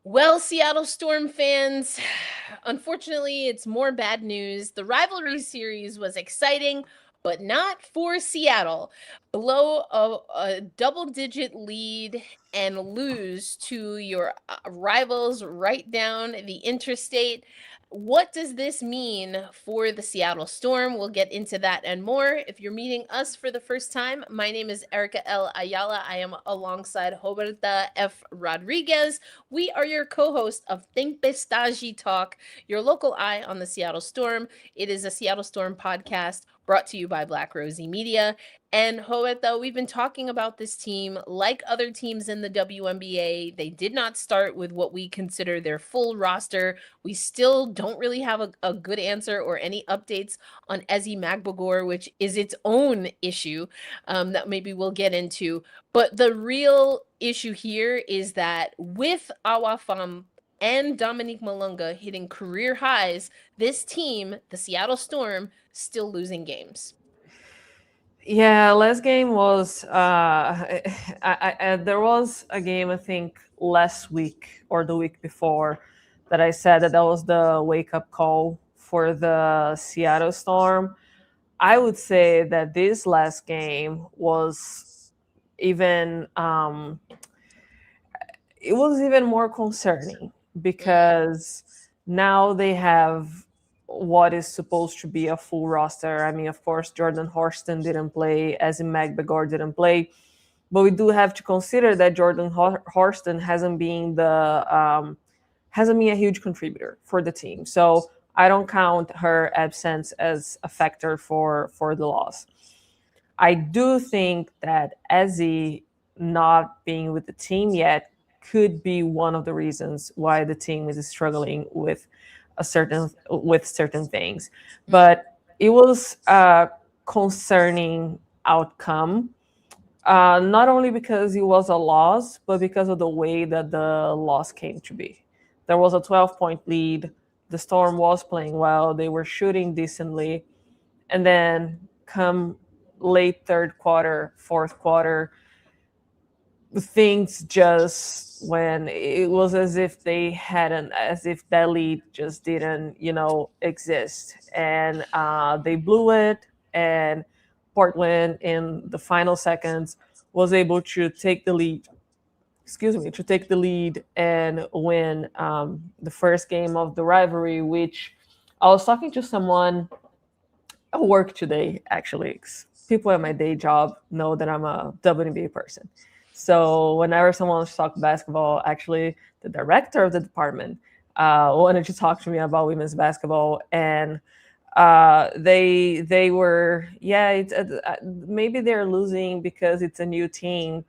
Well, Seattle Storm fans, unfortunately, it's more bad news. The rivalry series was exciting, but not for Seattle. Blow a double digit lead and lose to your rivals right down the interstate. What does this mean for the Seattle Storm? We'll get into that and more. If you're meeting us for the first time, my name is Erica L. Ayala. I am alongside Roberta F. Rodriguez. We are your co-host of Think Bestagi Talk, your local eye on the Seattle Storm. It is a Seattle Storm podcast brought to you by Black Rosie Media. And Roberta, we've been talking about this team like other teams in the WNBA. They did not start with what we consider their full roster. We still don't really have a good answer or any updates on Ezi Magbegor, which is its own issue that maybe we'll get into. But the real issue here is that with Awa Pham and Dominique Malonga hitting career highs, this team, the Seattle Storm, still losing games. Yeah, last game was there was a game I think last week or the week before that I said that was the wake up call for the Seattle Storm. I would say that this last game was even it was even more concerning because now they have what is supposed to be a full roster. I mean, of course, Jordan Horston didn't play, as in Magbegor didn't play, but we do have to consider that Jordan Horston hasn't been a huge contributor for the team. So I don't count her absence as a factor for the loss. I do think that Ezzy not being with the team yet could be one of the reasons why the team is struggling with certain things. But it was a concerning outcome, not only because it was a loss, but because of the way that the loss came to be. There was a 12-point lead. The Storm was playing well. They were shooting decently. And then come late third quarter, fourth quarter, things just when it was as if as if that lead just didn't exist, and they blew it, and Portland in the final seconds was able to take the lead, and win the first game of the rivalry, which I was talking to someone at work today, actually. People at my day job know that I'm a WNBA person. So whenever someone wants to talk basketball, actually the director of the department wanted to talk to me about women's basketball, and they were, maybe they're losing because it's a new team,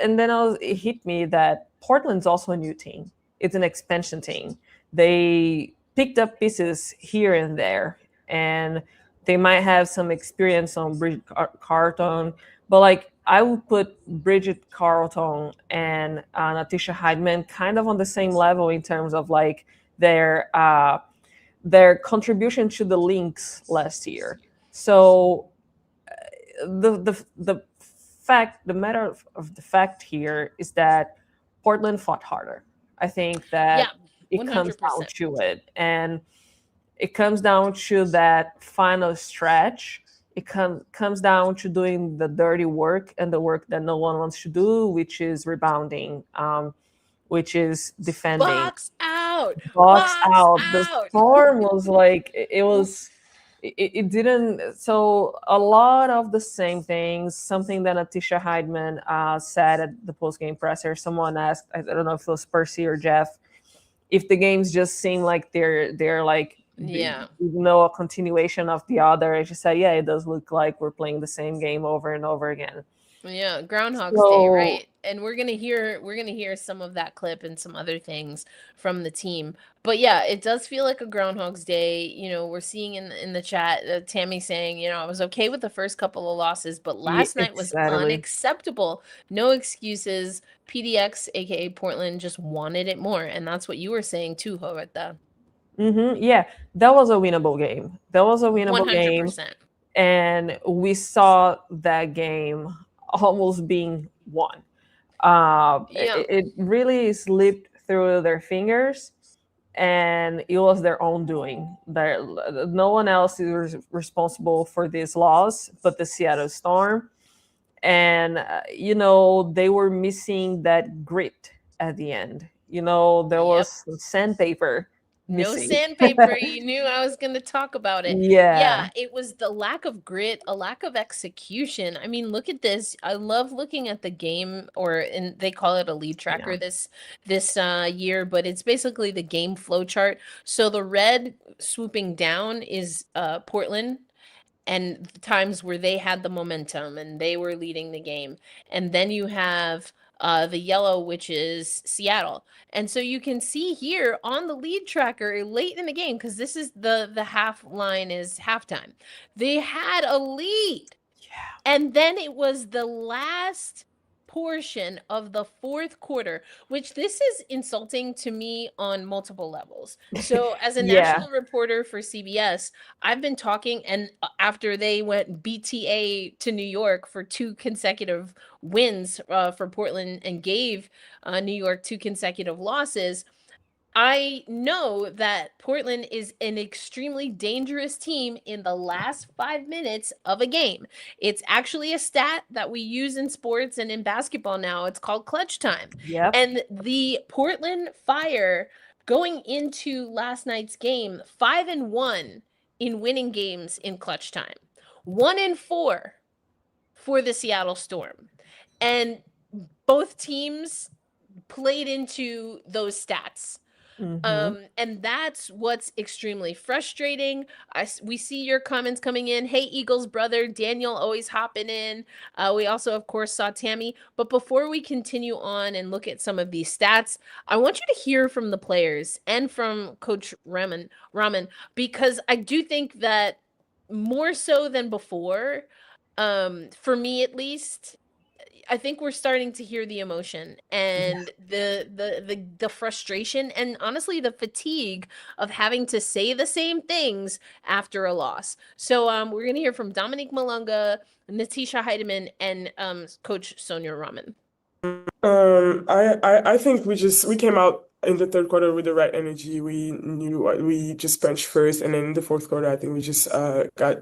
and then it hit me that Portland's also a new team. It's an expansion team. They picked up pieces here and there, and they might have some experience on Bridget Carlton, but like I would put Bridget Carlton and Natisha Hiedeman kind of on the same level in terms of like their contribution to the Lynx last year. So the matter of the fact here is that Portland fought harder. I think that Yeah, it comes down 100%. to it, and it comes down to that final stretch. It comes down to doing the dirty work and the work that no one wants to do, which is rebounding, which is defending. Box out! Box Box out. The out! Storm was like it was. It didn't. So a lot of the same things. Something that Natisha Hiedeman said at the post game presser. Someone asked, I don't know if it was Percy or Jeff, if the games just seem like they're like Yeah. a continuation of the other. I just said, yeah, it does look like we're playing the same game over and over again. Yeah, Groundhog's Day, So right? And we're gonna hear some of that clip and some other things from the team. But yeah, it does feel like a Groundhog's Day. We're seeing in the chat Tammy saying, I was okay with the first couple of losses, but last night was exactly. unacceptable. No excuses. PDX, aka Portland, just wanted it more, and that's what you were saying too, Roberta. Yeah, that was a winnable game. That was a One winnable hundred game, percent. and we saw that game almost being won. Yeah. It really slipped through their fingers, and it was their own doing. No one else is responsible for these loss but the Seattle Storm. And they were missing that grit at the end. There Yep. was some sandpaper No missing. sandpaper. You knew I was going to talk about it. Yeah. It was the lack of grit, a lack of execution. I mean, look at this. I love looking at the game, they call it a lead tracker this year, but it's basically the game flow chart. So the red swooping down is Portland, and the times where they had the momentum and they were leading the game. And then you have the yellow, which is Seattle. And so you can see here on the lead tracker late in the game, because this is the half line is halftime. They had a lead. Yeah. And then it was the last portion of the fourth quarter, which this is insulting to me on multiple levels. So as a national reporter for CBS, I've been talking, and after they went BTA to New York for 2 consecutive wins for Portland and gave New York 2 consecutive losses, I know that Portland is an extremely dangerous team in the last 5 minutes of a game. It's actually a stat that we use in sports and in basketball now. It's called clutch time. Yep. And the Portland Fire, going into last night's game, 5-1 in winning games in clutch time. 1-4 for the Seattle Storm. And both teams played into those stats. Mm-hmm. And that's what's extremely frustrating. We see your comments coming in. Hey, Eagles brother, Daniel always hopping in. We also, of course, saw Tammy. But before we continue on and look at some of these stats, I want you to hear from the players and from Coach Raman, because I do think that more so than before, for me at least, I think we're starting to hear the emotion and the frustration and honestly the fatigue of having to say the same things after a loss. So we're gonna hear from Dominique Malonga, Natisha Hiedeman, and Coach Sonia Raman. I think we came out in the third quarter with the right energy. We knew we just benched first, and then in the fourth quarter, I think we just got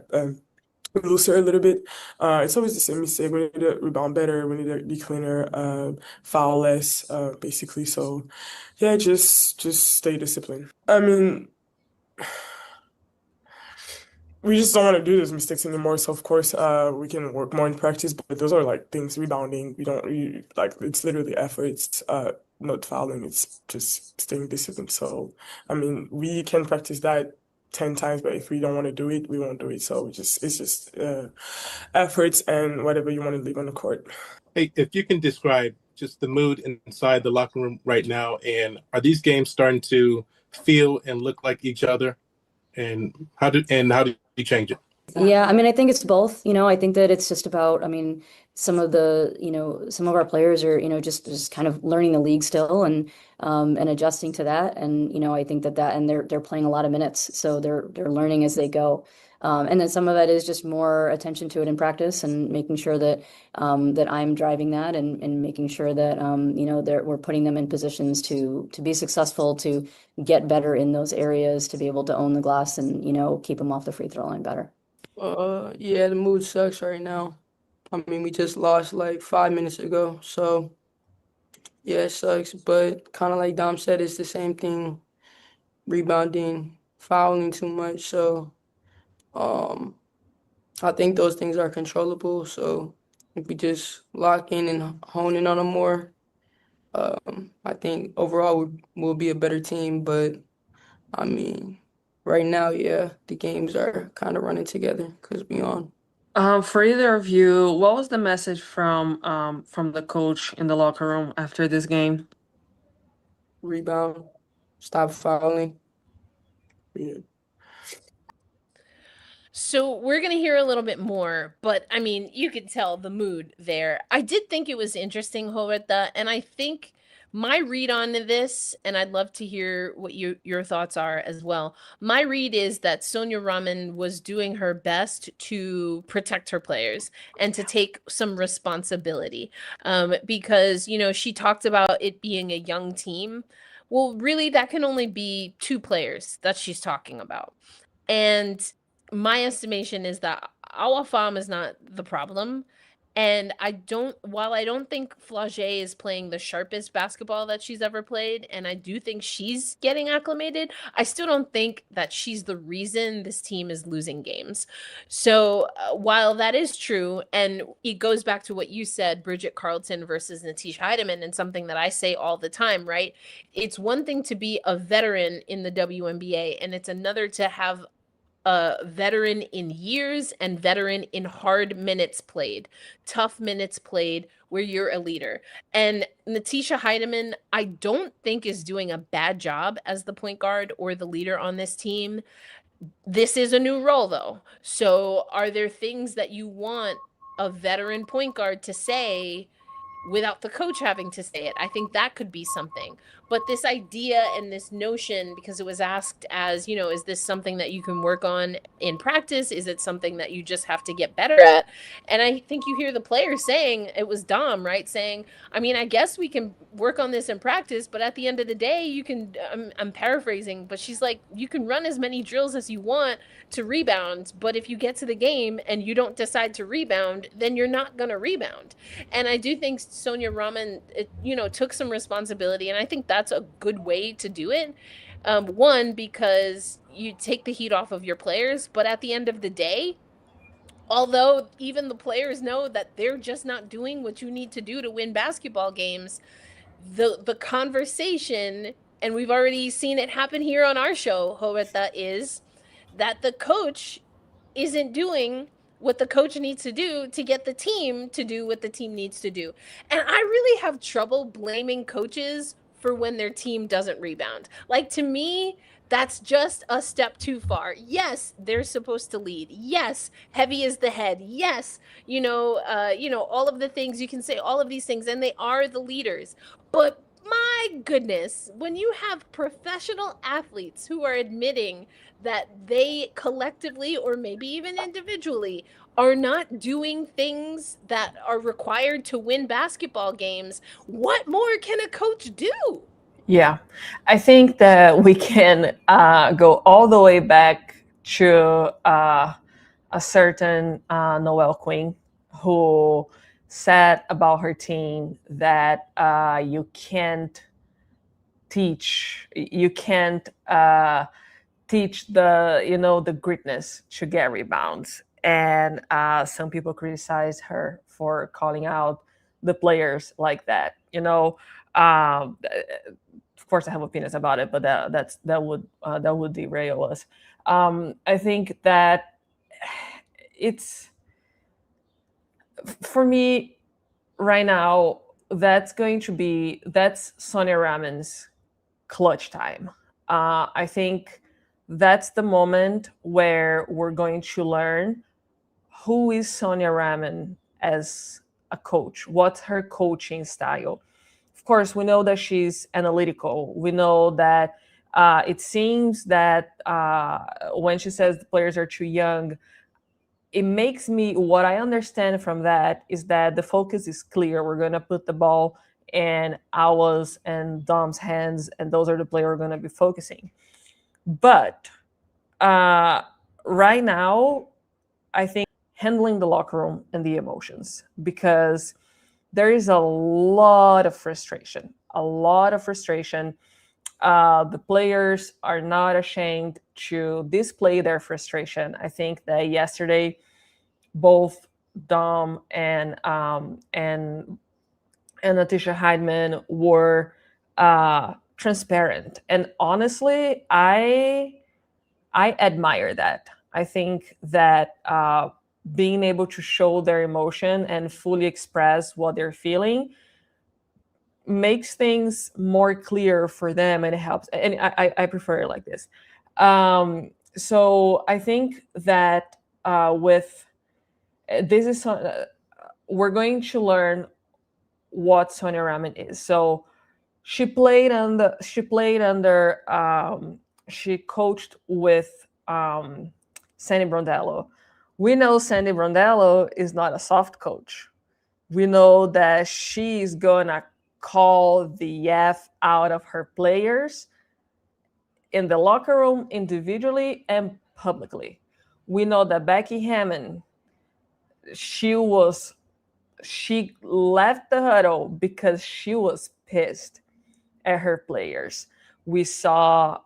looser a little bit. It's always the same mistake. We need to rebound better. We need to be cleaner, foul less, basically. So, yeah, just stay disciplined. I mean, we just don't want to do those mistakes anymore. So of course, we can work more in practice, but those are like things, rebounding. It's literally effort. It's not fouling. It's just staying disciplined. So, I mean, we can practice that 10 times, but if we don't want to do it, we won't do it. So it's just efforts and whatever you want to leave on the court. Hey, if you can describe just the mood inside the locker room right now, and are these games starting to feel and look like each other? And how do you change it? Yeah, I mean, I think it's both. I think that it's just about, some of our players are, just kind of learning the league still and adjusting to that. And, I think and they're playing a lot of minutes, so they're learning as they go. And then some of it is just more attention to it in practice and making sure that that I'm driving that and making sure that we're putting them in positions to be successful, to get better in those areas, to be able to own the glass and keep them off the free throw line better. Yeah, the mood sucks right now. I mean, we just lost like 5 minutes ago, so yeah, it sucks. But kind of like Dom said, it's the same thing: rebounding, fouling too much. So. I think those things are controllable. So if we just lock in and hone in on them more, I think overall we'll be a better team. But I mean, right now, yeah, the games are kind of running together because we on. For either of you, what was the message from the coach in the locker room after this game? Rebound, stop fouling. Yeah. So we're going to hear a little bit more, but I mean, you could tell the mood there. I did think it was interesting, Roberta, and I think my read on this, and I'd love to hear what your thoughts are as well. My read is that Sonia Raman was doing her best to protect her players and to take some responsibility, because, she talked about it being a young team. Well, really, that can only be 2 players that she's talking about. And my estimation is that Awa Pham is not the problem. And while I don't think Flau'jae is playing the sharpest basketball that she's ever played, and I do think she's getting acclimated, I still don't think that she's the reason this team is losing games. So while that is true, and it goes back to what you said, Bridget Carlton versus Natisha Hiedeman, and something that I say all the time, right? It's one thing to be a veteran in the WNBA, and it's another to have a veteran in years and veteran in hard minutes played, tough minutes played, where you're a leader. And Natisha Hiedeman, I don't think is doing a bad job as the point guard or the leader on this team. This is a new role, though. So are there things that you want a veteran point guard to say without the coach having to say it? I think that could be something. But this idea and this notion, because it was asked as, is this something that you can work on in practice? Is it something that you just have to get better at? And I think you hear the players saying, it was Dom, right? Saying, I guess we can work on this in practice, but at the end of the day, you can, I'm paraphrasing, but she's like, you can run as many drills as you want to rebound, but if you get to the game and you don't decide to rebound, then you're not going to rebound. And I do think Sonia Raman, took some responsibility, and I think that's a good way to do it. One, because you take the heat off of your players, but at the end of the day, although even the players know that they're just not doing what you need to do to win basketball games, the conversation, and we've already seen it happen here on our show, Roberta, is that the coach isn't doing what the coach needs to do to get the team to do what the team needs to do. And I really have trouble blaming coaches for when their team doesn't rebound. Like, to me, that's just a step too far. Yes, they're supposed to lead. Yes, heavy is the head. Yes, all of the things you can say, all of these things, and they are the leaders. But my goodness, when you have professional athletes who are admitting that they collectively, or maybe even individually, are not doing things that are required to win basketball games, what more can a coach do? Yeah, I think that we can go all the way back to a certain Noelle Quinn, who said about her team that you can't teach the the gritness to get rebounds. And some people criticize her for calling out the players like that. Of course, I have opinions about it, but that would derail us. I think that it's, for me right now, that's Sonia Raman's clutch time. I think that's the moment where we're going to learn who is Sonia Raman as a coach. What's her coaching style? Of course, we know that she's analytical. We know that it seems that when she says the players are too young, it makes me, what I understand from that is that the focus is clear. We're going to put the ball in Awa's and Dom's hands, and those are the players we're going to be focusing. But right now, I think handling the locker room and the emotions, because there is a lot of frustration. The players are not ashamed to display their frustration. I think that yesterday, both Dom and Natisha Hiedeman were transparent, and honestly, I admire that. I think that being able to show their emotion and fully express what they're feeling makes things more clear for them, and it helps. And I prefer it like this. So I think that we're going to learn what Sonia Raman is. So she coached with Sandy Brondello. We know Sandy Brondello is not a soft coach. We know that she's gonna call the F out of her players in the locker room, individually and publicly. We know that Becky Hammond, she left the huddle because she was pissed at her players. We saw,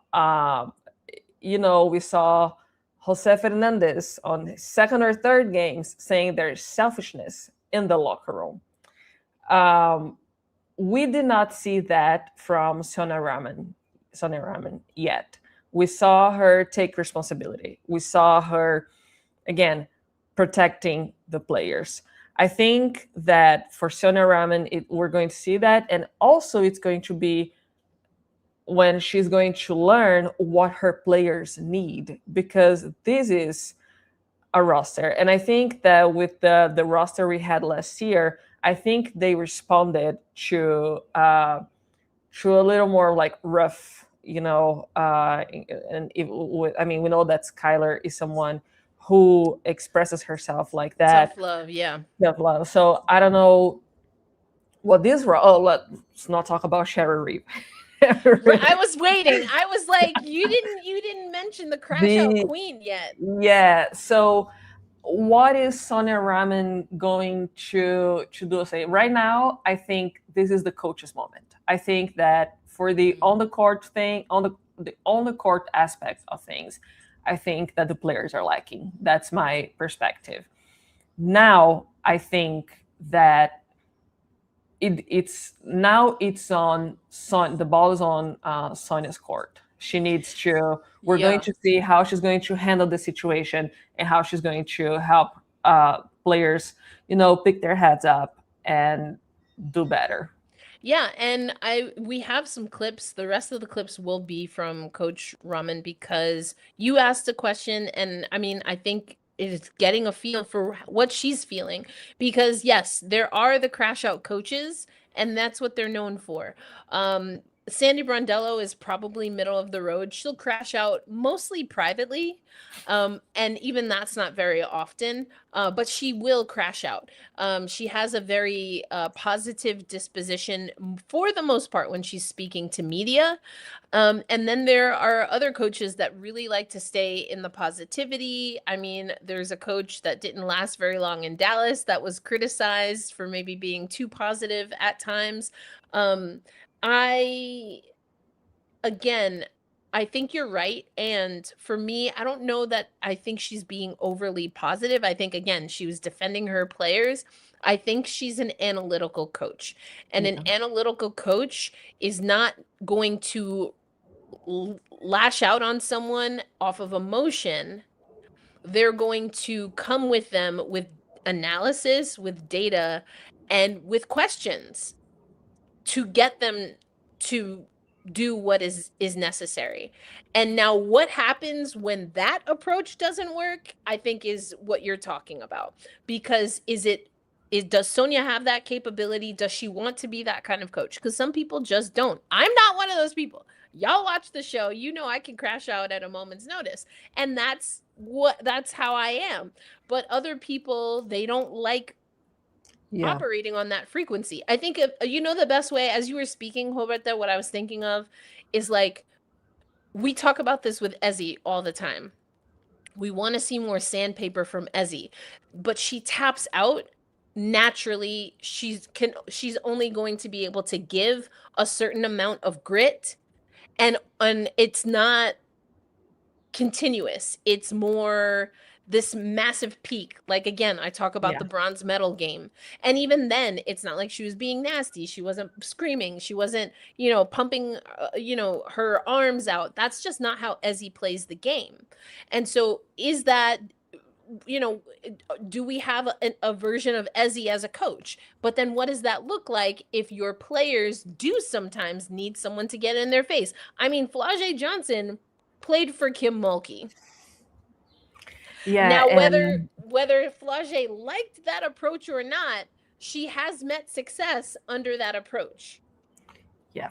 we saw Jose Fernandez on his second or third games saying there's selfishness in the locker room. We did not see that from Sonia Raman yet. We saw her take responsibility. We saw her, again, protecting the players. I think that for Sonia Raman, we're going to see that. And also it's going to be when she's going to learn what her players need, because this is a roster. And I think that with the roster we had last year, I think they responded to a little more like rough, we know that Skylar is someone who expresses herself like that. Tough love, yeah. Tough love. So I don't know what this. Let's not talk about Sherry Reeve. I was waiting. I was like, you didn't mention the crash out queen yet. Yeah. So what is Sonia Raman going to do? Say right now, I think this is the coach's moment. I think that for the on the court thing, on the court aspect of things, I think that the players are lacking. That's my perspective. Now I think that it's on the ball is on Sonia's court. She needs to. We're going to see how she's going to handle the situation and how she's going to help players, pick their heads up and do better. Yeah, and we have some clips. The rest of the clips will be from Coach Raman, because you asked a question, and I mean, I think it's getting a feel for what she's feeling, because yes, there are the crash out coaches, and that's what they're known for. Sandy Brondello is probably middle of the road. She'll crash out mostly privately, and even that's not very often, but she will crash out. She has a very positive disposition for the most part when she's speaking to media. And then there are other coaches that really like to stay in the positivity. I mean, there's a coach that didn't last very long in Dallas that was criticized for maybe being too positive at times. I think you're right. And for me, I don't know that I think she's being overly positive. I think, again, she was defending her players. I think she's an analytical coach. And an analytical coach is not going to lash out on someone off of emotion. They're going to come with them with analysis, with data, and with questions to get them to do what is necessary. And now what happens when that approach doesn't work, I think, is what you're talking about. Because does Sonia have that capability? Does she want to be that kind of coach? Because some people just don't. I'm not one of those people. Y'all watch the show, I can crash out at a moment's notice. And that's how I am. But other people, they don't like operating on that frequency. I think the best way, as you were speaking, Roberta, what I was thinking of is, like, we talk about this with Ezzy all the time. We want to see more sandpaper from Ezzy, but she taps out naturally. She's only going to be able to give a certain amount of grit, and it's not continuous. It's more this massive peak. Like, again, I talk about the bronze medal game. And even then, it's not like she was being nasty. She wasn't screaming. She wasn't, pumping, her arms out. That's just not how Ezzy plays the game. And so is that, do we have a version of Ezzy as a coach? But then what does that look like if your players do sometimes need someone to get in their face? I mean, Flau'jae Johnson played for Kim Mulkey. Yeah. Now, whether Flau'jae liked that approach or not, she has met success under that approach. Yeah.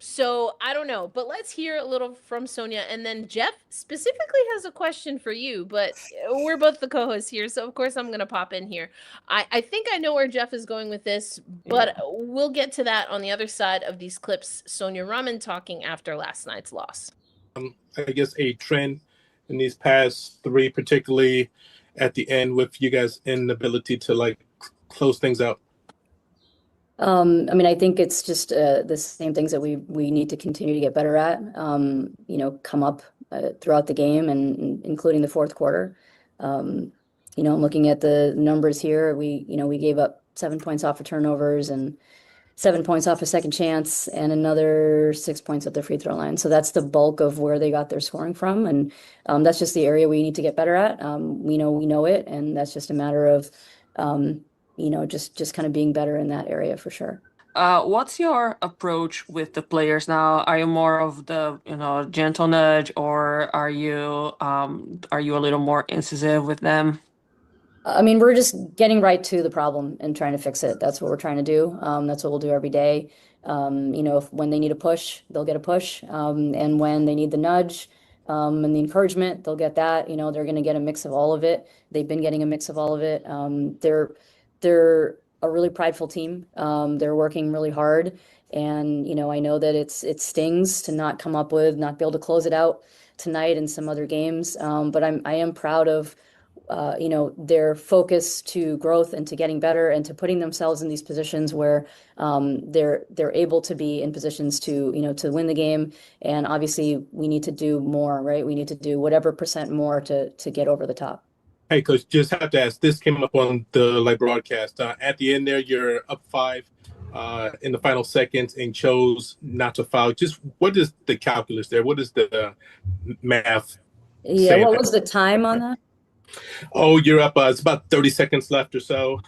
So I don't know, but let's hear a little from Sonia, and then Jeff specifically has a question for you, but we're both the co-hosts here, so of course I'm gonna pop in here. I think I know where Jeff is going with this, but we'll get to that on the other side of these clips. Sonia Raman talking after last night's loss. I guess a trend in these past three, particularly at the end with you guys' inability to like close things out. I mean, I think it's just the same things that we need to continue to get better at. Come up throughout the game and including the fourth quarter. I'm looking at the numbers here. We gave up 7 points off of turnovers and 7 points off a second chance and another 6 points at the free throw line. So that's the bulk of where they got their scoring from, and that's just the area we need to get better at. We know it, and that's just a matter of just kind of being better in that area for sure. What's your approach with the players now? Are you more of the gentle nudge, or are you a little more incisive with them? I mean, we're just getting right to the problem and trying to fix it. That's what we're trying to do. That's what we'll do every day. When they need a push, they'll get a push. And when they need the nudge and the encouragement, they'll get that. They're going to get a mix of all of it. They've been getting a mix of all of it. They're a really prideful team. They're working really hard. And, I know that it stings to not be able to close it out tonight and some other games. But I am proud of their focus to growth and to getting better and to putting themselves in these positions where they're able to be in positions to win the game. And obviously we need to do more, right? We need to do whatever % more to get over the top. Hey, Coach, just have to ask, this came up on the broadcast. At the end there, you're up 5 in the final seconds and chose not to foul. Just what is the calculus there? What is the math? Yeah, what was the time on that? Oh, you're up. It's about 30 seconds left or so,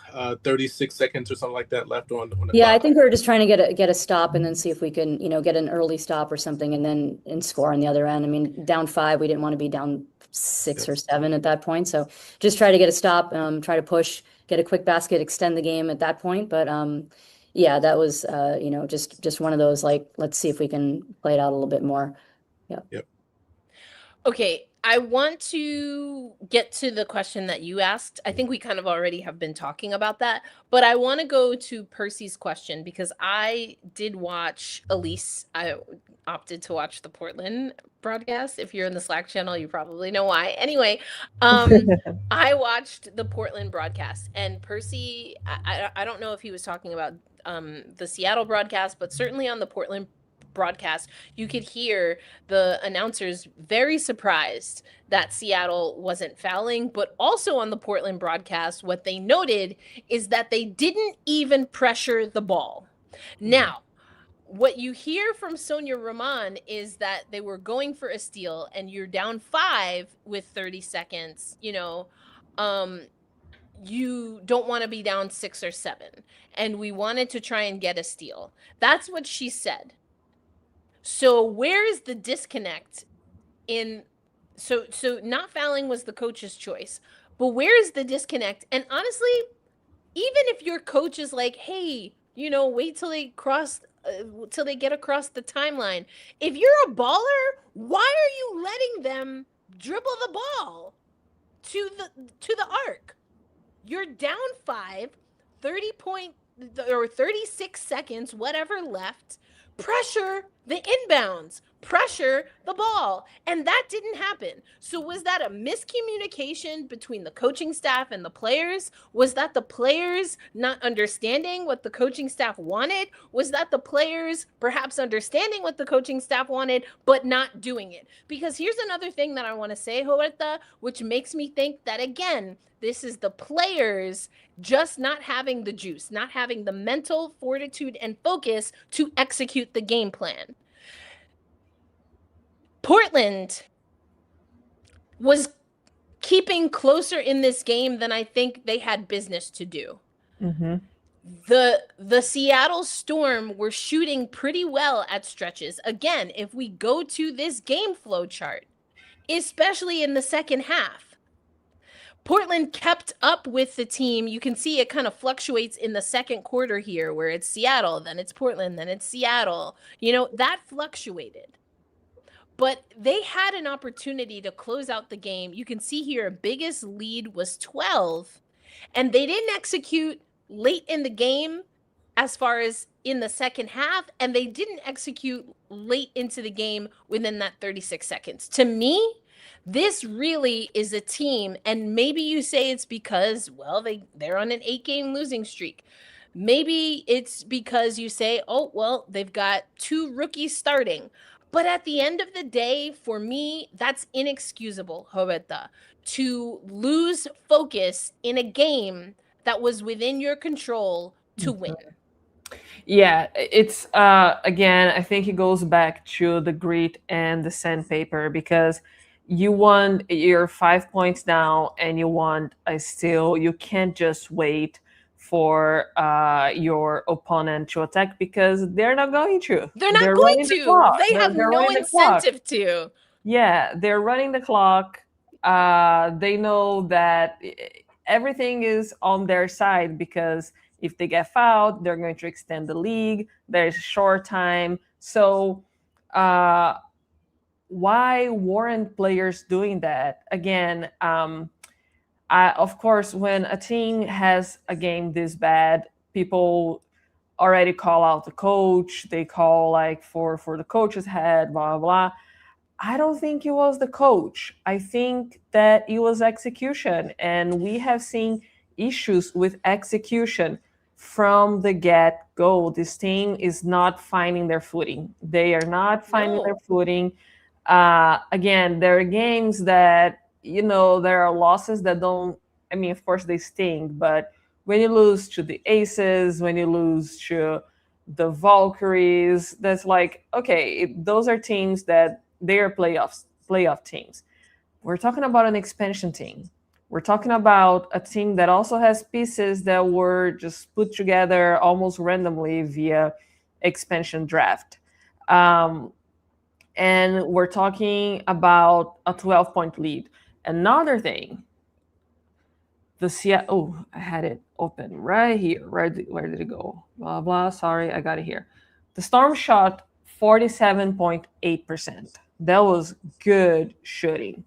36 seconds or something like that left on the Yeah, clock. I think we were just trying to get a stop and then see if we can, get an early stop or something and score on the other end. I mean, down 5, we didn't want to be down 6 or 7 at that point. So just try to get a stop, try to push, get a quick basket, extend the game at that point. But yeah, that was just one of those, like, let's see if we can play it out a little bit more. Yep. Okay, I want to get to the question that you asked. I think we kind of already have been talking about that, but I want to go to Percy's question because I did watch Elise. I opted to watch the Portland broadcast. If you're in the Slack channel, you probably know why. Anyway, I watched the Portland broadcast, and Percy, I don't know if he was talking about the Seattle broadcast, but certainly on the Portland broadcast, you could hear the announcers very surprised that Seattle wasn't fouling, but also on the Portland broadcast, what they noted is that they didn't even pressure the ball. Now, what you hear from Sonia Raman is that they were going for a steal and you're down 5 with 30 seconds, you don't want to be down 6 or 7. And we wanted to try and get a steal. That's what she said. So where is the disconnect so not fouling was the coach's choice, but where is the disconnect? And honestly, even if your coach is like, hey, wait till they get across the timeline. If you're a baller, why are you letting them dribble the ball to the arc? You're down 5, 36 seconds, whatever left. Pressure the inbounds, pressure the ball. And that didn't happen. So was that a miscommunication between the coaching staff and the players? Was that the players not understanding what the coaching staff wanted? Was that the players perhaps understanding what the coaching staff wanted, but not doing it? Because here's another thing that I want to say, Roberta, which makes me think that, again, this is the players just not having the juice, not having the mental fortitude and focus to execute the game plan. Portland was keeping closer in this game than I think they had business to do. Mm-hmm. The Seattle Storm were shooting pretty well at stretches. Again, if we go to this game flow chart, especially in the second half, Portland kept up with the team. You can see it kind of fluctuates in the second quarter here, where it's Seattle, then it's Portland, then it's Seattle. That fluctuated. But they had an opportunity to close out the game. You can see here, biggest lead was 12, and they didn't execute late in the game as far as in the second half, and they didn't execute late into the game within that 36 seconds. To me, this really is a team, and maybe you say it's because, well, they're on an 8-game losing streak. Maybe it's because you say, oh, well, they've got 2 rookies starting. But at the end of the day, for me, that's inexcusable, Roberta, to lose focus in a game that was within your control to win. Yeah, it's again, I think it goes back to the grit and the sandpaper, because you want your 5 points down and you want a steal. You can't just wait for your opponent to attack, because they're not going to. They're not going to. They have no incentive to. Yeah, they're running the clock. They know that everything is on their side, because if they get fouled, they're going to extend the league. There's a short time. So why weren't players doing that? Again, of course, when a team has a game this bad, people already call out the coach. They call for the coach's head, blah, blah, blah. I don't think it was the coach. I think that it was execution. And we have seen issues with execution from the get-go. This team is not finding their footing. They are not finding their footing. Again, there are games that, there are losses that don't, of course they sting, but when you lose to the Aces, when you lose to the Valkyries, that's okay, those are teams that they are playoff teams. We're talking about an expansion team. We're talking about a team that also has pieces that were just put together almost randomly via expansion draft. And we're talking about a 12-point lead. Another thing, I had it open right here. Where did it go? Blah, blah. Sorry, I got it here. The Storm shot 47.8%. That was good shooting.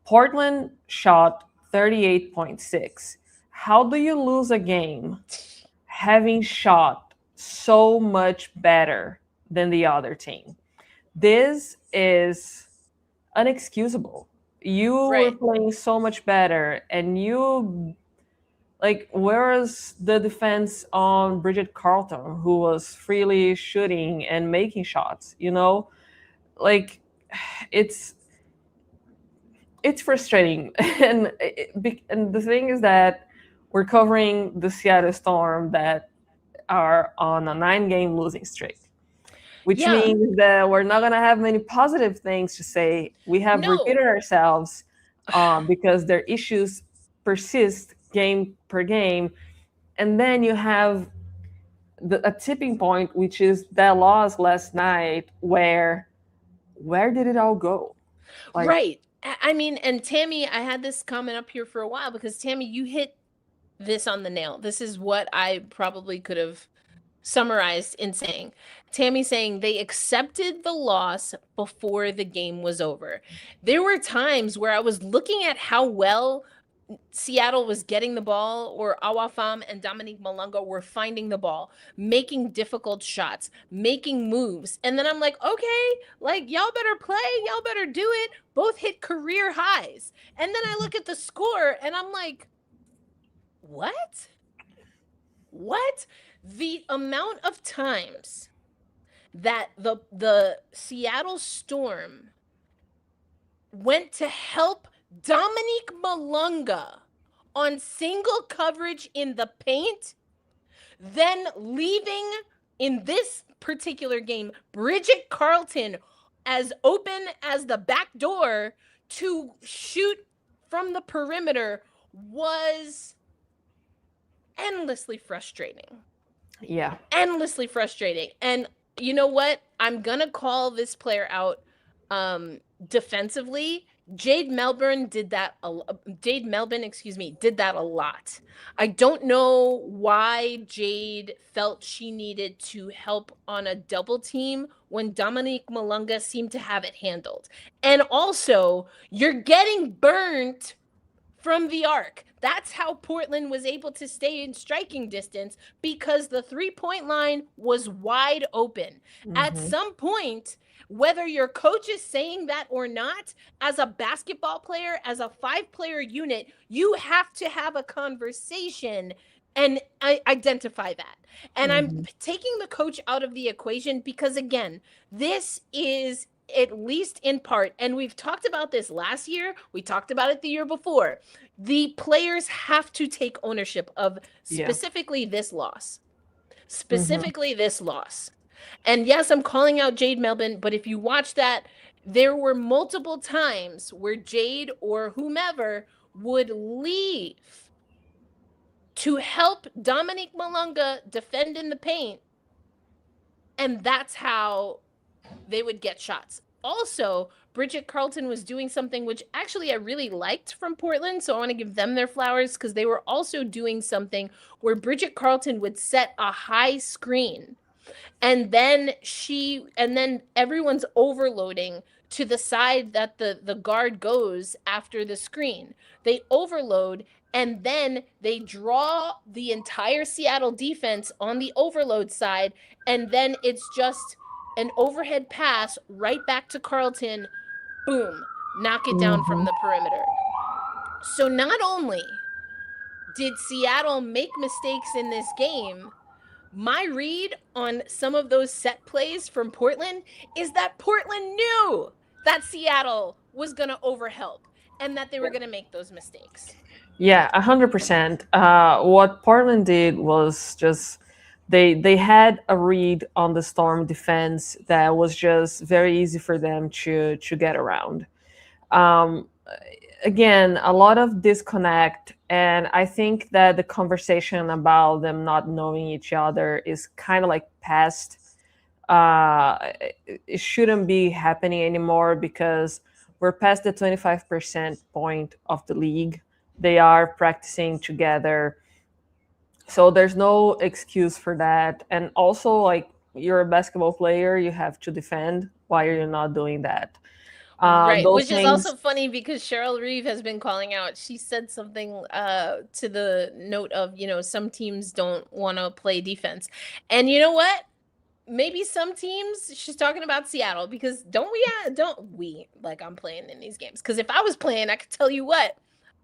Portland shot 38.6. How do you lose a game having shot so much better than the other team? This is unexcusable. You were playing so much better, and where's the defense on Bridget Carlton, who was freely shooting and making shots? It's frustrating. And the thing is that we're covering the Seattle Storm that are on a 9-game losing streak, which means that we're not going to have many positive things to say. We have repeated ourselves because their issues persist game per game. And then you have a tipping point, which is that loss last night, where did it all go? Right. And Tammy, I had this comment up here for a while, because Tammy, you hit this on the nail. This is what I probably could have summarized in saying. Tammy saying they accepted the loss before the game was over. There were times where I was looking at how well Seattle was getting the ball, or Awafam and Dominique Malonga were finding the ball, making difficult shots, making moves. And then I'm like, okay, y'all better play, y'all better do it. Both hit career highs. And then I look at the score and I'm like, what? The amount of times that the Seattle Storm went to help Dominique Malonga on single coverage in the paint, then leaving in this particular game Bridget Carlton as open as the back door to shoot from the perimeter was endlessly frustrating. Yeah. Endlessly frustrating. And you know what? I'm going to call this player out defensively. Jade Melbourne did that. Jade Melbourne, did that a lot. I don't know why Jade felt she needed to help on a double team when Dominique Malonga seemed to have it handled. And also, you're getting burnt from the arc. That's how Portland was able to stay in striking distance, because the 3-point line was wide open. At some point, whether your coach is saying that or not, as a basketball player, as a 5-player unit, you have to have a conversation and identify that. And I'm taking the coach out of the equation because, again, this is, at least in part, and we've talked about this last year, we talked about it the year before, the players have to take ownership of specifically this loss. Specifically this loss. And yes, I'm calling out Jade Melbourne, but if you watch that, there were multiple times where Jade or whomever would leave to help Dominique Malonga defend in the paint, and that's how they would get shots. Also, Bridget Carlton was doing something which actually I really liked from Portland, so I want to give them their flowers, because they were also doing something where Bridget Carlton would set a high screen, and then everyone's overloading to the side that the guard goes after the screen. They overload, and then they draw the entire Seattle defense on the overload side, and then it's just an overhead pass right back to Carlton. Boom, knock it down from the perimeter. So not only did Seattle make mistakes in this game, my read on some of those set plays from Portland is that Portland knew that Seattle was going to overhelp and that they were going to make those mistakes. Yeah, 100%. What Portland did was just they had a read on the Storm defense that was just very easy for them to get around. Again, a lot of disconnect, and I think that the conversation about them not knowing each other is kind of like past. It shouldn't be happening anymore, because we're past the 25% point of the league. They are practicing together, so there's no excuse for that. And also, like, you're a basketball player, you have to defend. Why are you not doing that? Right, which is also funny because Cheryl Reeve has been calling out. She said something to the note of, some teams don't want to play defense. And you know what? Maybe some teams, she's talking about Seattle, because I'm playing in these games. Because if I was playing, I could tell you what,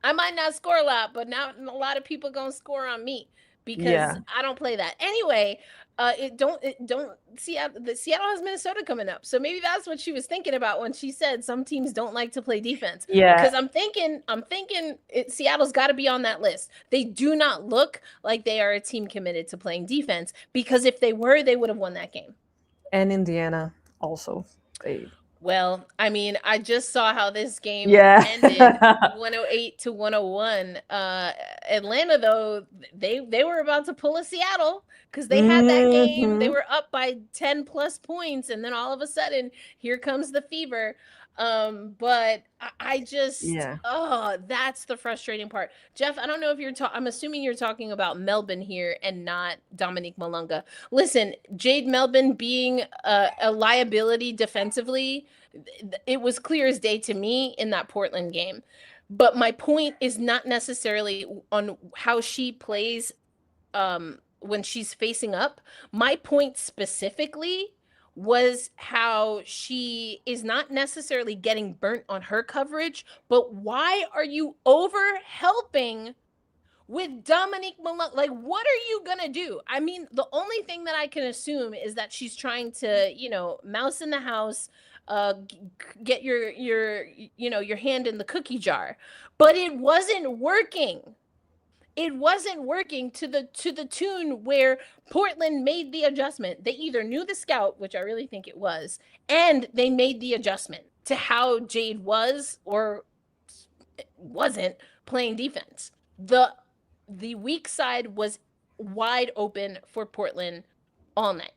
I might not score a lot, but now a lot of people gonna score on me because I don't play that. Anyway, Seattle has Minnesota coming up. So maybe that's what she was thinking about when she said some teams don't like to play defense. Yeah. Because I'm thinking Seattle's got to be on that list. They do not look like they are a team committed to playing defense, because if they were, they would have won that game. And Indiana also. Well, I mean, I just saw how this game ended, 108-101. Atlanta, though, they were about to pull a Seattle, because they had that game. They were up by 10 plus points, and then all of a sudden, here comes the fever. But I just, that's the frustrating part. Jeff, I don't know if I'm assuming you're talking about Melbourne here and not Dominique Malonga. Listen, Jade Melbourne being a liability defensively, it was clear as day to me in that Portland game. But my point is not necessarily on how she plays when she's facing up. My point specifically was how she is not necessarily getting burnt on her coverage, but why are you over helping with Dominique Malonga? Like, what are you gonna do? I mean, the only thing that I can assume is that she's trying to, mouse in the house, get your hand in the cookie jar, but it wasn't working. It wasn't working to the tune where Portland made the adjustment. They either knew the scout, which I really think it was, and they made the adjustment to how Jade was or wasn't playing defense. The weak side was wide open for Portland all night.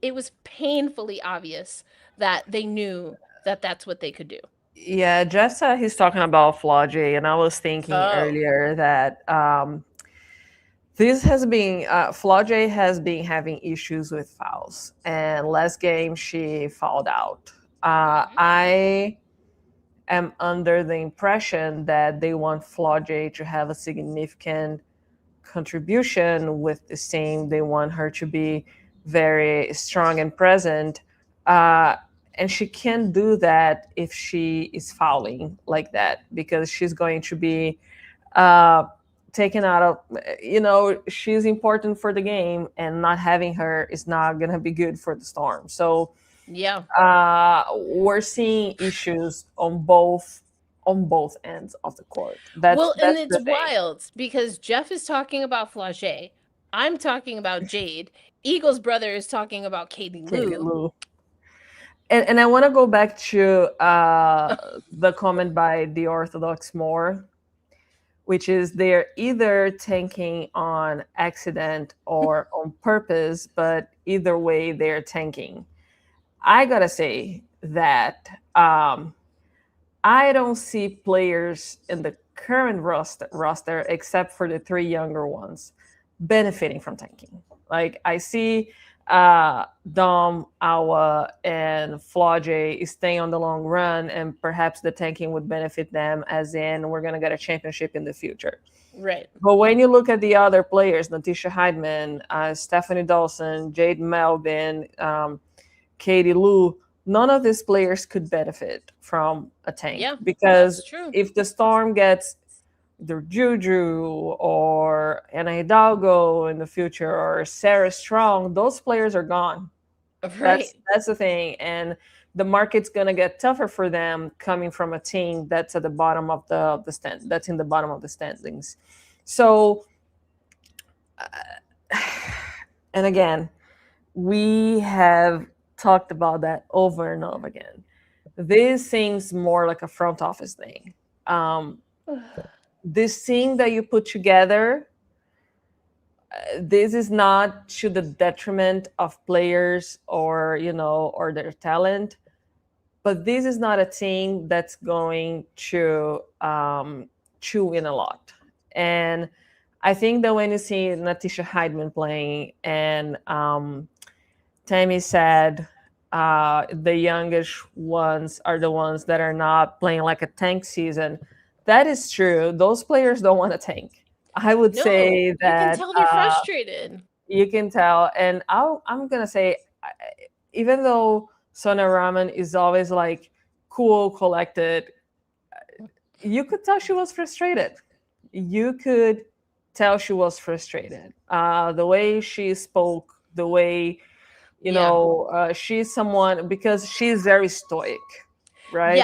It was painfully obvious that they knew that that's what they could do. Yeah, Jeff said he's talking about Flaugy, and I was thinking Oh, earlier that this has been Flaugy has been having issues with fouls, and last game she fouled out. I am under the impression that they want Flaugy to have a significant contribution with this team. They want her to be very strong and present. Uh, and she can't do that if she is fouling like that, because she's going to be uh, taken out of, she's important for the game, and not having her is not going to be good for the Storm. So yeah. we're seeing issues on both ends of the court. Well, and That's it's the thing. wild because Jeff is talking about Flaugy. I'm talking about Jade. Eagle's brother is talking about Katie Katie Lou. Lou. And I want to go back to the comment by the Orthodox Moore, which is they're either tanking on accident or on purpose, but either way, they're tanking. I gotta say that I don't see players in the current roster, except for the three younger ones, benefiting from tanking. Like I see Dom, Awa, and Flaugy staying on the long run, and perhaps the tanking would benefit them, as in we're going to get a championship in the future. Right. But when you look at the other players, Natisha Hiedeman, Stephanie Dawson, Jade Melbourne, Katie Lou, none of these players could benefit from a tank. Yeah, because that's true. if the Storm gets either Juju or Ana Hidalgo in the future, or Sarah Strong, those players are gone. Right. That's the thing. And the market's going to get tougher for them coming from a team that's at the bottom of the stand, that's in the bottom of the standings. So, and again, we have talked about that over and over again. This seems more like a front office thing. This thing that you put together, this is not to the detriment of players or their talent, but this is not a team that's going to win a lot. And I think that when you see Natisha Hiedeman playing, and Tammy said the youngest ones are the ones that are not playing like a tank season. That is true. Those players don't want to tank. I would say that you can tell they're frustrated. You can tell, and I'm gonna say, even though Sonia Raman is always like cool, collected, you could tell she was frustrated. You could tell she was frustrated. The way she spoke, the way she's someone, because she's very stoic, right?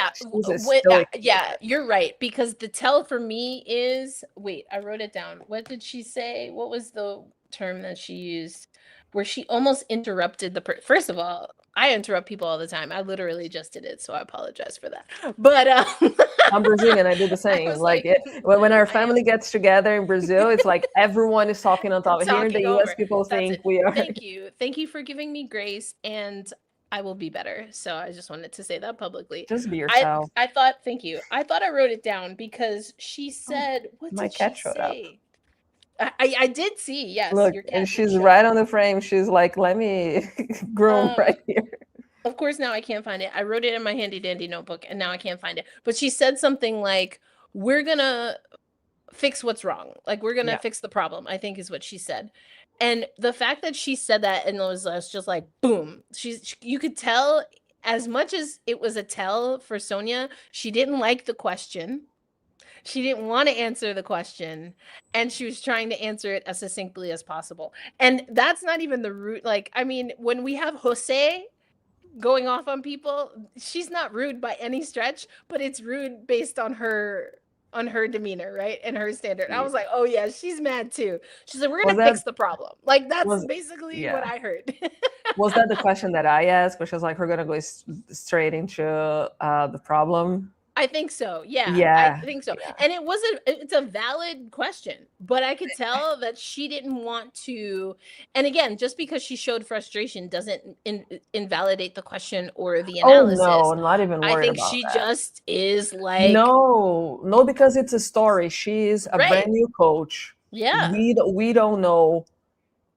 Yeah, you're right. Because the tell for me is, wait, I wrote it down. What did she say? What was the term that she used where she almost interrupted first of all, I interrupt people all the time. I literally just did it, so I apologize for that. But I'm Brazilian. I do the same. When our family gets together in Brazil, it's like everyone is talking on top. Here in the US, people think we are. Thank you for giving me grace, and I will be better. So I just wanted to say that publicly. Just be yourself. I thought, thank you. I thought I wrote it down because she said, what did she say? I did see, yes. Look, and she's right on the frame. She's like, let me groom right here. Of course, now I can't find it. I wrote it in my handy dandy notebook, and now I can't find it. But she said something like, we're going to fix what's wrong. Like, we're going to fix the problem, I think is what she said. And the fact that she said that, and it was just like, boom. You could tell, as much as it was a tell for Sonia, she didn't like the question. She didn't want to answer the question, and she was trying to answer it as succinctly as possible. And that's not even the root. Like, I mean, when we have Jose going off on people, she's not rude by any stretch, but it's rude based on her demeanor, right? And her standard. I was like, oh yeah, she's mad too. She's like, we're gonna fix the problem. Like, that's basically what I heard. Was that the question that I asked? Which was like, we're gonna go straight into the problem. I think so. Yeah, I Yeah, think so. yeah. And it's a valid question, but I could tell that she didn't want to. And again, just because she showed frustration doesn't invalidate the question or the Oh analysis. no, not even I worried think about she that. just is like, No, because it's a story. She is a Right. brand new coach. yeah, We don't know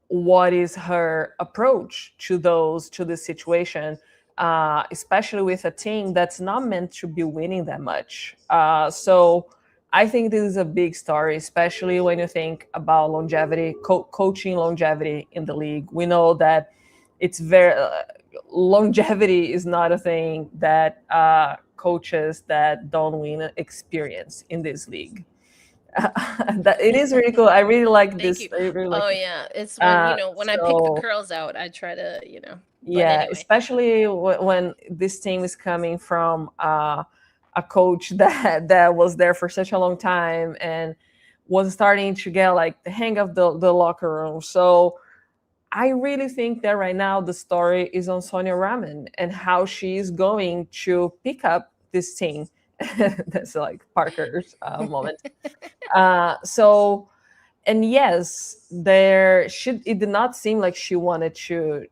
what is her approach to the situation, especially with a team that's not meant to be winning that much. So I think this is a big story, especially when you think about longevity, coaching longevity in the league. We know that it's very longevity is not a thing that coaches that don't win experience in this league. That it is really cool. I really like Thank this. you. I really like Oh it. yeah, it's when when I pick the So curls out, I try to But yeah, anyway, especially when this team is coming from a coach that was there for such a long time and was starting to get like the hang of the locker room. So I really think that right now the story is on Sonia Raman and how she is going to pick up this team. That's like Parker's moment. So, and yes, it did not seem like she wanted to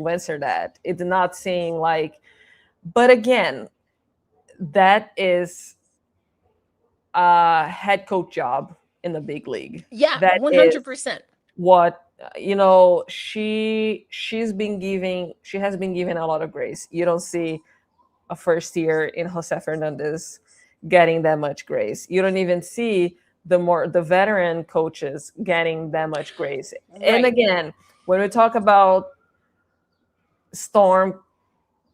answer that. It did not seem like, but again, that is a head coach job in the big league. yeah, That is 100%. what she has been given a lot of grace. You don't see a first year in Jose Fernandez getting that much grace. You don't even see the veteran coaches getting that much grace. And Right. again, when we talk about Storm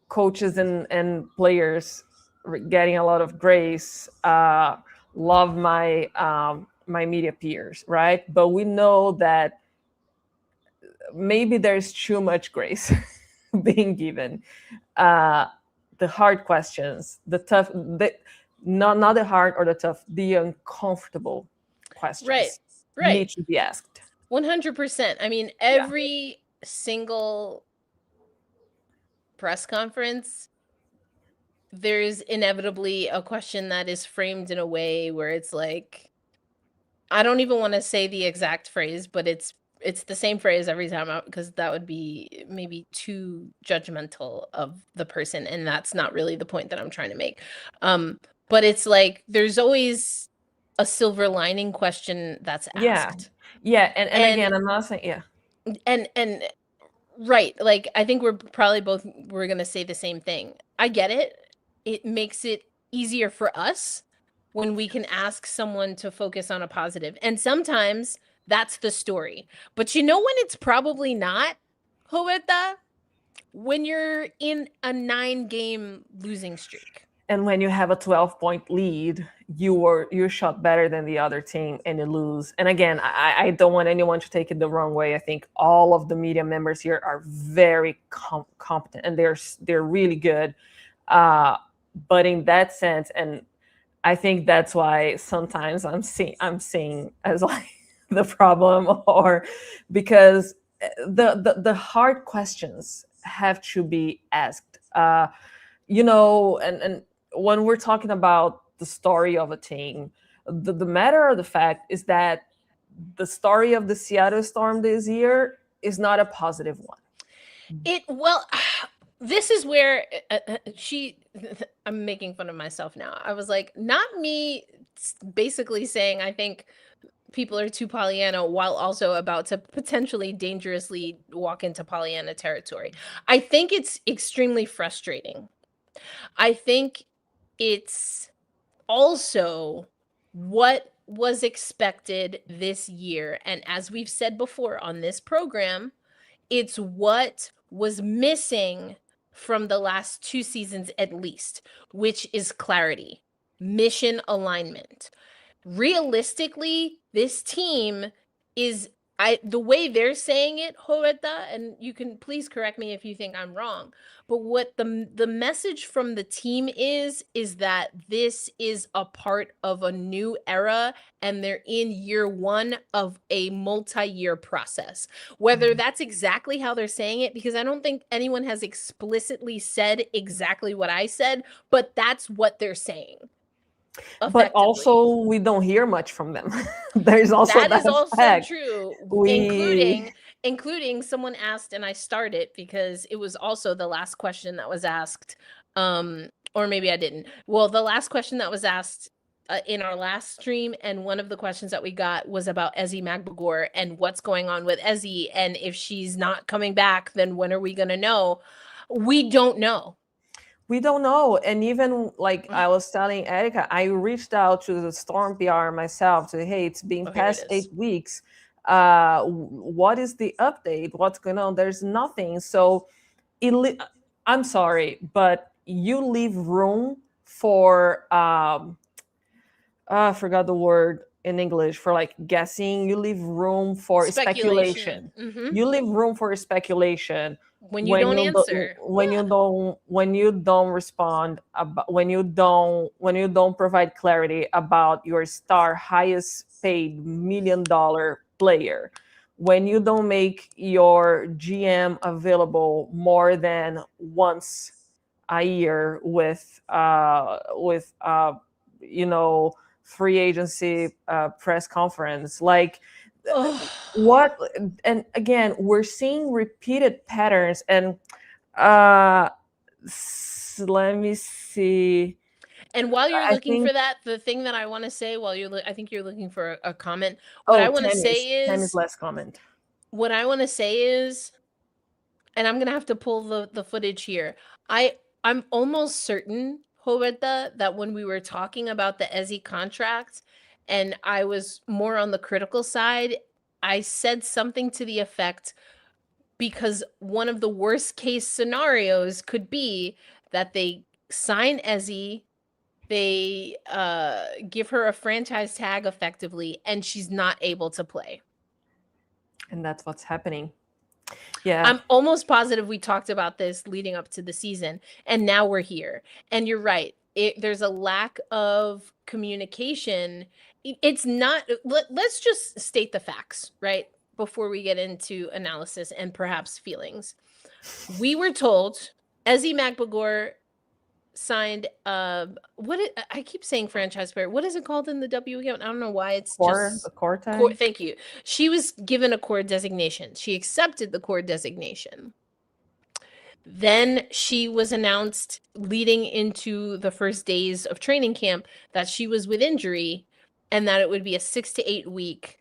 coaches and players getting a lot of grace, love my media peers, right? But we know that maybe there's too much grace being given. The hard questions, the tough, not the hard or the tough, the uncomfortable questions Right. need to be asked. 100%. I mean, every single press conference, there's inevitably a question that is framed in a way where it's like, I don't even want to say the exact phrase, but it's the same phrase every time out, because that would be maybe too judgmental of the person, and that's not really the point that I'm trying to make. But it's like there's always a silver lining question that's asked. And And- again, I'm not saying And right, like I think we're gonna say the same thing. I get it. It makes it easier for us when we can ask someone to focus on a positive. And sometimes that's the story. But you know when it's probably not, Roberta? When you're in a 9-game losing streak. and when you have a 12-point lead, you shot better than the other team and you lose. And again, I don't want anyone to take it the wrong way. I think all of the media members here are very competent and they're really good. But in that sense, and I think that's why sometimes I'm seeing as like the problem, or because the hard questions have to be asked. And when we're talking about the story of a team, the matter of the fact is that the story of the Seattle Storm this year is not a positive one. This is where I'm making fun of myself now. I was like, not me basically saying I think people are too Pollyanna while also about to potentially dangerously walk into Pollyanna territory. I think it's extremely frustrating. I think it's also what was expected this year. And as we've said before on this program, it's what was missing from the last 2 seasons at least, which is clarity, mission alignment. Realistically, this team is, the way they're saying it, Roberta, and you can please correct me if you think I'm wrong, but what the message from the team is that this is a part of a new era and they're in year one of a multi-year process. Whether that's exactly how they're saying it, because I don't think anyone has explicitly said exactly what I said, but that's what they're saying. But also, we don't hear much from them. There's also that is also aspect. true, We... including someone asked, and I started because it was also the last question that was asked, or maybe I didn't. Well, the last question that was asked in our last stream, and one of the questions that we got was about Ezi Magbegor and what's going on with Ezi, and if she's not coming back, then when are we going to know? We don't know. We don't know. And even like I was telling Erica, I reached out to the Storm PR myself to, hey, it's been past 8 weeks. What is the update? What's going on? There's nothing. So I'm sorry, but you leave room for, I forgot the word in English, for like guessing. You leave room for speculation. You leave room for speculation. When you don't answer, when you don't respond, when you don't provide clarity about your star highest paid $1 million player, when you don't make your GM available more than once a year with free agency press conference, like. What, and again, we're seeing repeated patterns, and let me see. And while you're looking for that, the thing that I want to say, I think you're looking for a comment. What I want to say is less comment. What I want to say is, and I'm gonna have to pull the footage here. I'm almost certain, Roberta, that when we were talking about the Ezi contract, and I was more on the critical side, I said something to the effect, because one of the worst case scenarios could be that they sign Ezi, they give her a franchise tag effectively, and she's not able to play. And that's what's happening. Yeah. I'm almost positive we talked about this leading up to the season, and now we're here. And you're right. There's a lack of communication. It's not, let's just state the facts, right? Before we get into analysis and perhaps feelings. We were told Ezi Magbegor signed I keep saying franchise player. What is it called in the WNBA? I don't know why it's just a core tag. Thank you. She was given a core designation. She accepted the core designation. Then she was announced leading into the first days of training camp that she was with injury, and that it would be a 6 to 8 weeks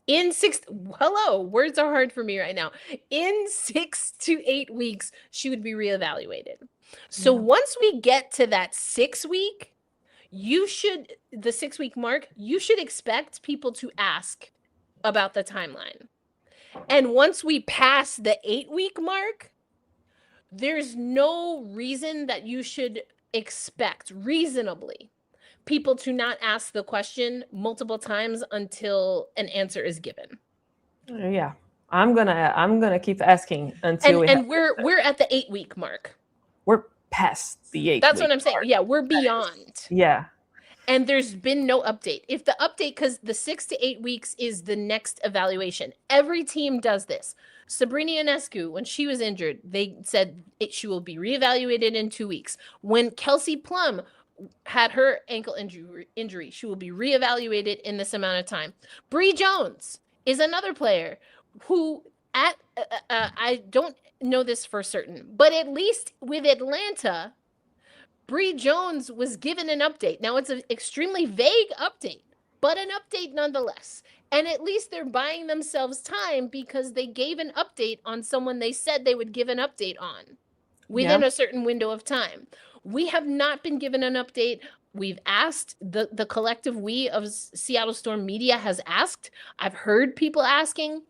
words are hard for me right now. In 6 to 8 weeks, she would be reevaluated. So once we get to that 6 week, the 6 week mark, you should expect people to ask about the timeline. And once we pass the 8 week mark, there's no reason that you should expect reasonably people to not ask the question multiple times until an answer is given. Yeah, I'm gonna keep asking until we're at the 8 week mark. We're past the 8. That's what I'm saying. Yeah, we're beyond. Yeah. And there's been no update. If the update, because the 6 to 8 weeks is the next evaluation. Every team does this. Sabrina Ionescu, when she was injured, they said she will be reevaluated in 2 weeks. When Kelsey Plum had her ankle injury, she will be reevaluated in this amount of time. Bree Jones is another player who I don't know this for certain, but at least with Atlanta, Bree Jones was given an update. Now, it's an extremely vague update, but an update nonetheless. And at least they're buying themselves time because they gave an update on someone they said they would give an update on within a certain window of time. We have not been given an update. We've asked, the collective we of Seattle Storm media has asked. I've heard people asking.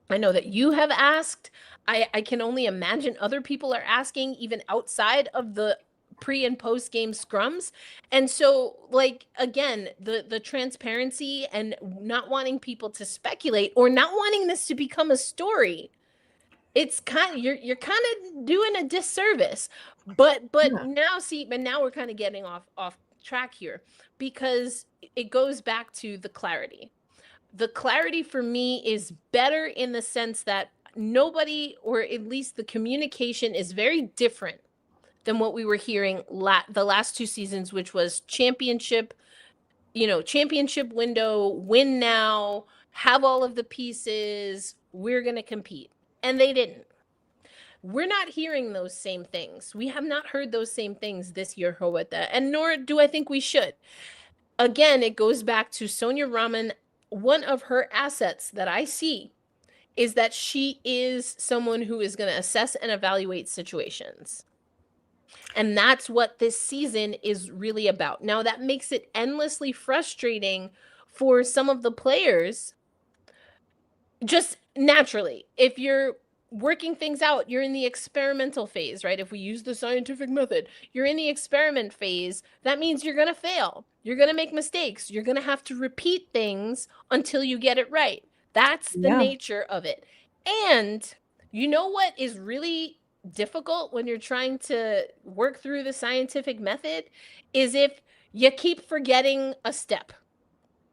I know that you have asked. I can only imagine other people are asking, even outside of the pre and post game scrums. And so, like, again, the transparency and not wanting people to speculate or not wanting this to become a story, it's kind of, you're kind of doing a disservice. But now we're kind of getting off track here, because it goes back to the clarity. The clarity for me is better in the sense that nobody, or at least the communication, is very different than what we were hearing the last 2 seasons, which was championship window, win now, have all of the pieces, we're going to compete. And they didn't. We're not hearing those same things. We have not heard those same things this year, Roberta, and nor do I think we should. Again, it goes back to Sonia Raman. One of her assets that I see is that she is someone who is going to assess and evaluate situations. And that's what this season is really about. Now, that makes it endlessly frustrating for some of the players, just naturally. If you're working things out, you're in the experimental phase, right? If we use the scientific method, you're in the experiment phase. That means you're going to fail. You're going to make mistakes. You're going to have to repeat things until you get it right. That's the nature of it. And you know what is really difficult when you're trying to work through the scientific method is if you keep forgetting a step.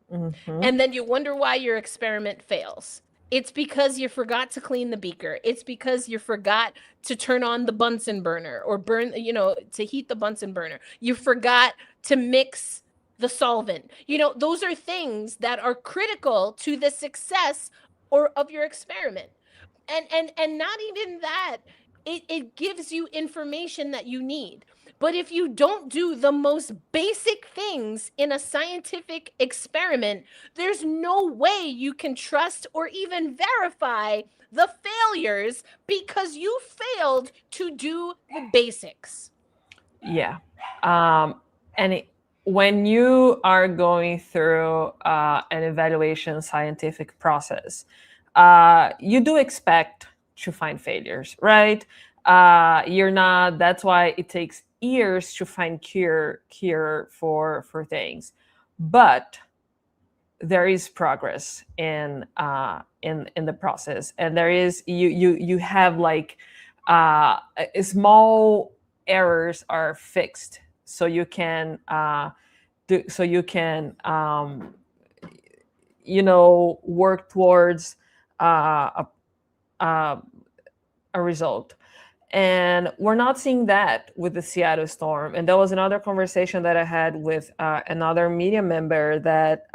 And then you wonder why your experiment fails. It's because you forgot to clean the beaker. It's because you forgot to turn on the Bunsen burner or to heat the Bunsen burner. You forgot to mix the solvent. Those are things that are critical to the success of your experiment. And not even that, it gives you information that you need. But if you don't do the most basic things in a scientific experiment, there's no way you can trust or even verify the failures, because you failed to do the basics. Yeah. When you are going through an evaluation scientific process, you do expect to find failures, right? That's why it takes years to find cure for things. But there is progress in the process, and there is you have like small errors are fixed, so you can work towards a result. And we're not seeing that with the Seattle Storm. And there was another conversation that I had with another media member that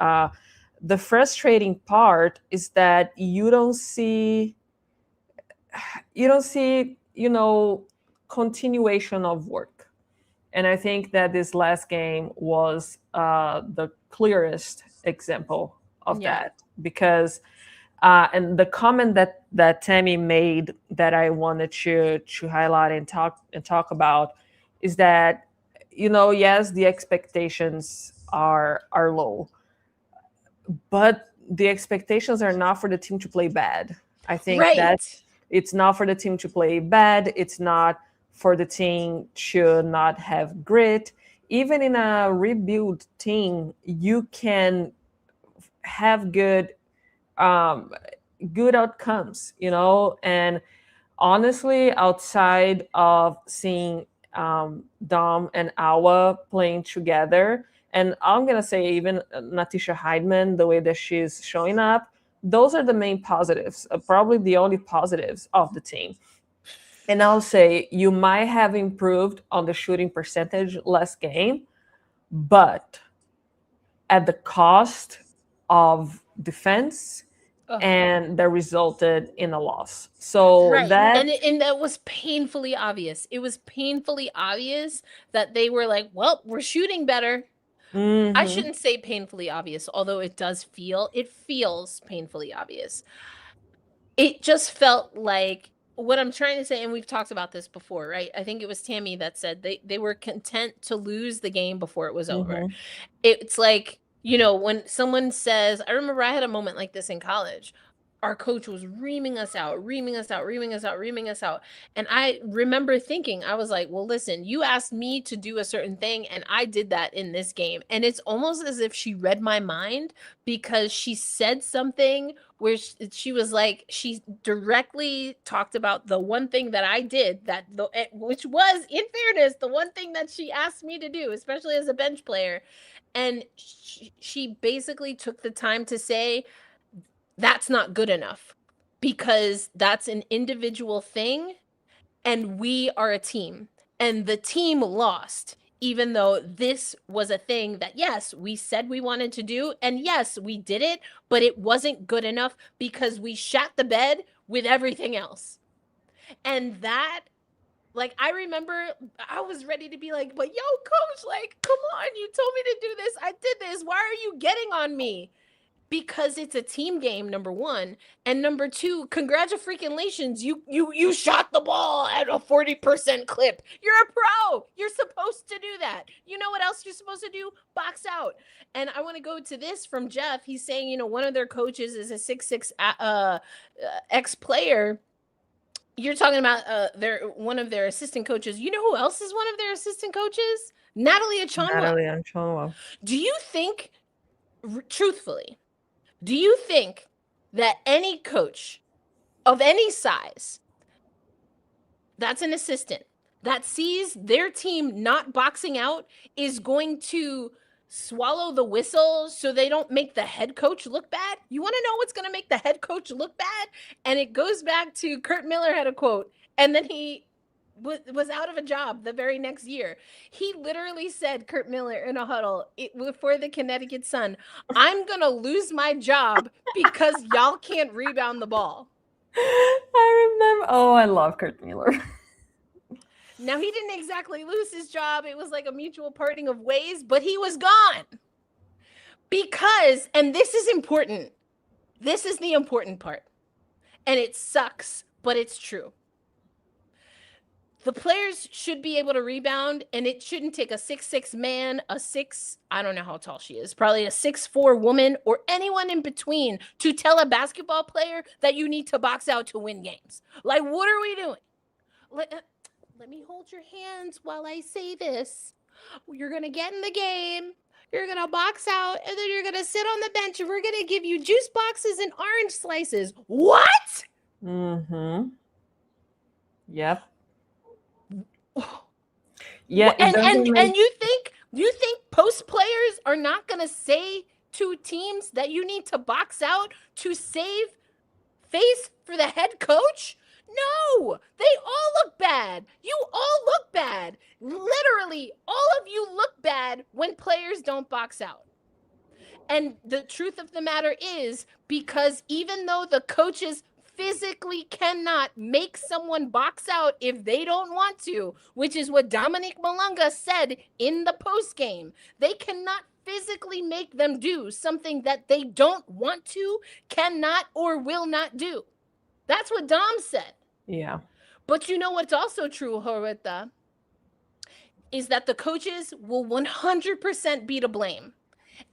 the frustrating part is that you don't see continuation of work. And I think that this last game was the clearest example of that, because and the comment that Tammy made that I wanted to highlight and talk about is that, yes, the expectations are low, but the expectations are not for the team to play bad. I think that it's not for the team to play bad. It's not for the team to not have grit. Even in a rebuild team, you can have good outcomes, and honestly, outside of seeing Dom and Awa playing together, and I'm gonna say even Natisha Hiedeman, the way that she's showing up, those are the main positives, probably the only positives of the team. And I'll say you might have improved on the shooting percentage last game, but at the cost of defense, and that resulted in a loss. So and that was painfully obvious. It was painfully obvious that they were like, well, we're shooting better. I shouldn't say painfully obvious, although it feels painfully obvious. It just felt like, what I'm trying to say, and we've talked about this before, right? I think it was Tammy that said they were content to lose the game before it was over. It's like, when someone says, I remember I had a moment like this in college. our coach was reaming us out. And I remember thinking, I was like, well, listen, you asked me to do a certain thing and I did that in this game. And it's almost as if she read my mind, because she said something where she was like, she directly talked about the one thing that I did, which was, in fairness, the one thing that she asked me to do, especially as a bench player. And she basically took the time to say, that's not good enough, because that's an individual thing and we are a team, and the team lost, even though this was a thing that, yes, we said we wanted to do, and yes, we did it, but it wasn't good enough because we shat the bed with everything else. And that, like, I remember I was ready to be like, but yo, coach, like, come on, you told me to do this, I did this, why are you getting on me? Because it's a team game, number one, and number two, congratulations, you shot the ball at a 40% clip. You're a pro. You're supposed to do that. You know what else you're supposed to do? Box out. And I want to go to this from Jeff. He's saying, you know, one of their coaches is a 6'6" ex-player. You're talking about one of their assistant coaches. You know who else is one of their assistant coaches? Natalie Achonwa. Do you think, truthfully, do you think that any coach of any size that's an assistant that sees their team not boxing out is going to swallow the whistle so they don't make the head coach look bad? You want to know what's going to make the head coach look bad? And it goes back to Kurt Miller had a quote, and then he was out of a job the very next year. He literally said, Kurt Miller, in a huddle for the Connecticut Sun, I'm going to lose my job because y'all can't rebound the ball. I remember. Oh, I love Kurt Miller. Now, he didn't exactly lose his job. It was like a mutual parting of ways, but he was gone. Because, and this is important, this is the important part, and it sucks, but it's true. The players should be able to rebound, and it shouldn't take a 6'6" man, I don't know how tall she is, probably a 6'4" woman, or anyone in between to tell a basketball player that you need to box out to win games. Like, what are we doing? Let me hold your hands while I say this. You're going to get in the game, you're going to box out, and then you're going to sit on the bench, and we're going to give you juice boxes and orange slices. What? Mm-hmm. Yep. Yeah, and you think post players are not going to say to teams that you need to box out to save face for the head coach? No, they all look bad. You all look bad. Literally, all of you look bad when players don't box out. And the truth of the matter is, because even though the coaches physically cannot make someone box out if they don't want to, which is what Dominique Malonga said in the postgame, they cannot physically make them do something that they don't want to, cannot, or will not do. That's what Dom said. Yeah. But you know what's also true, Roberta, is that the coaches will 100% be to blame.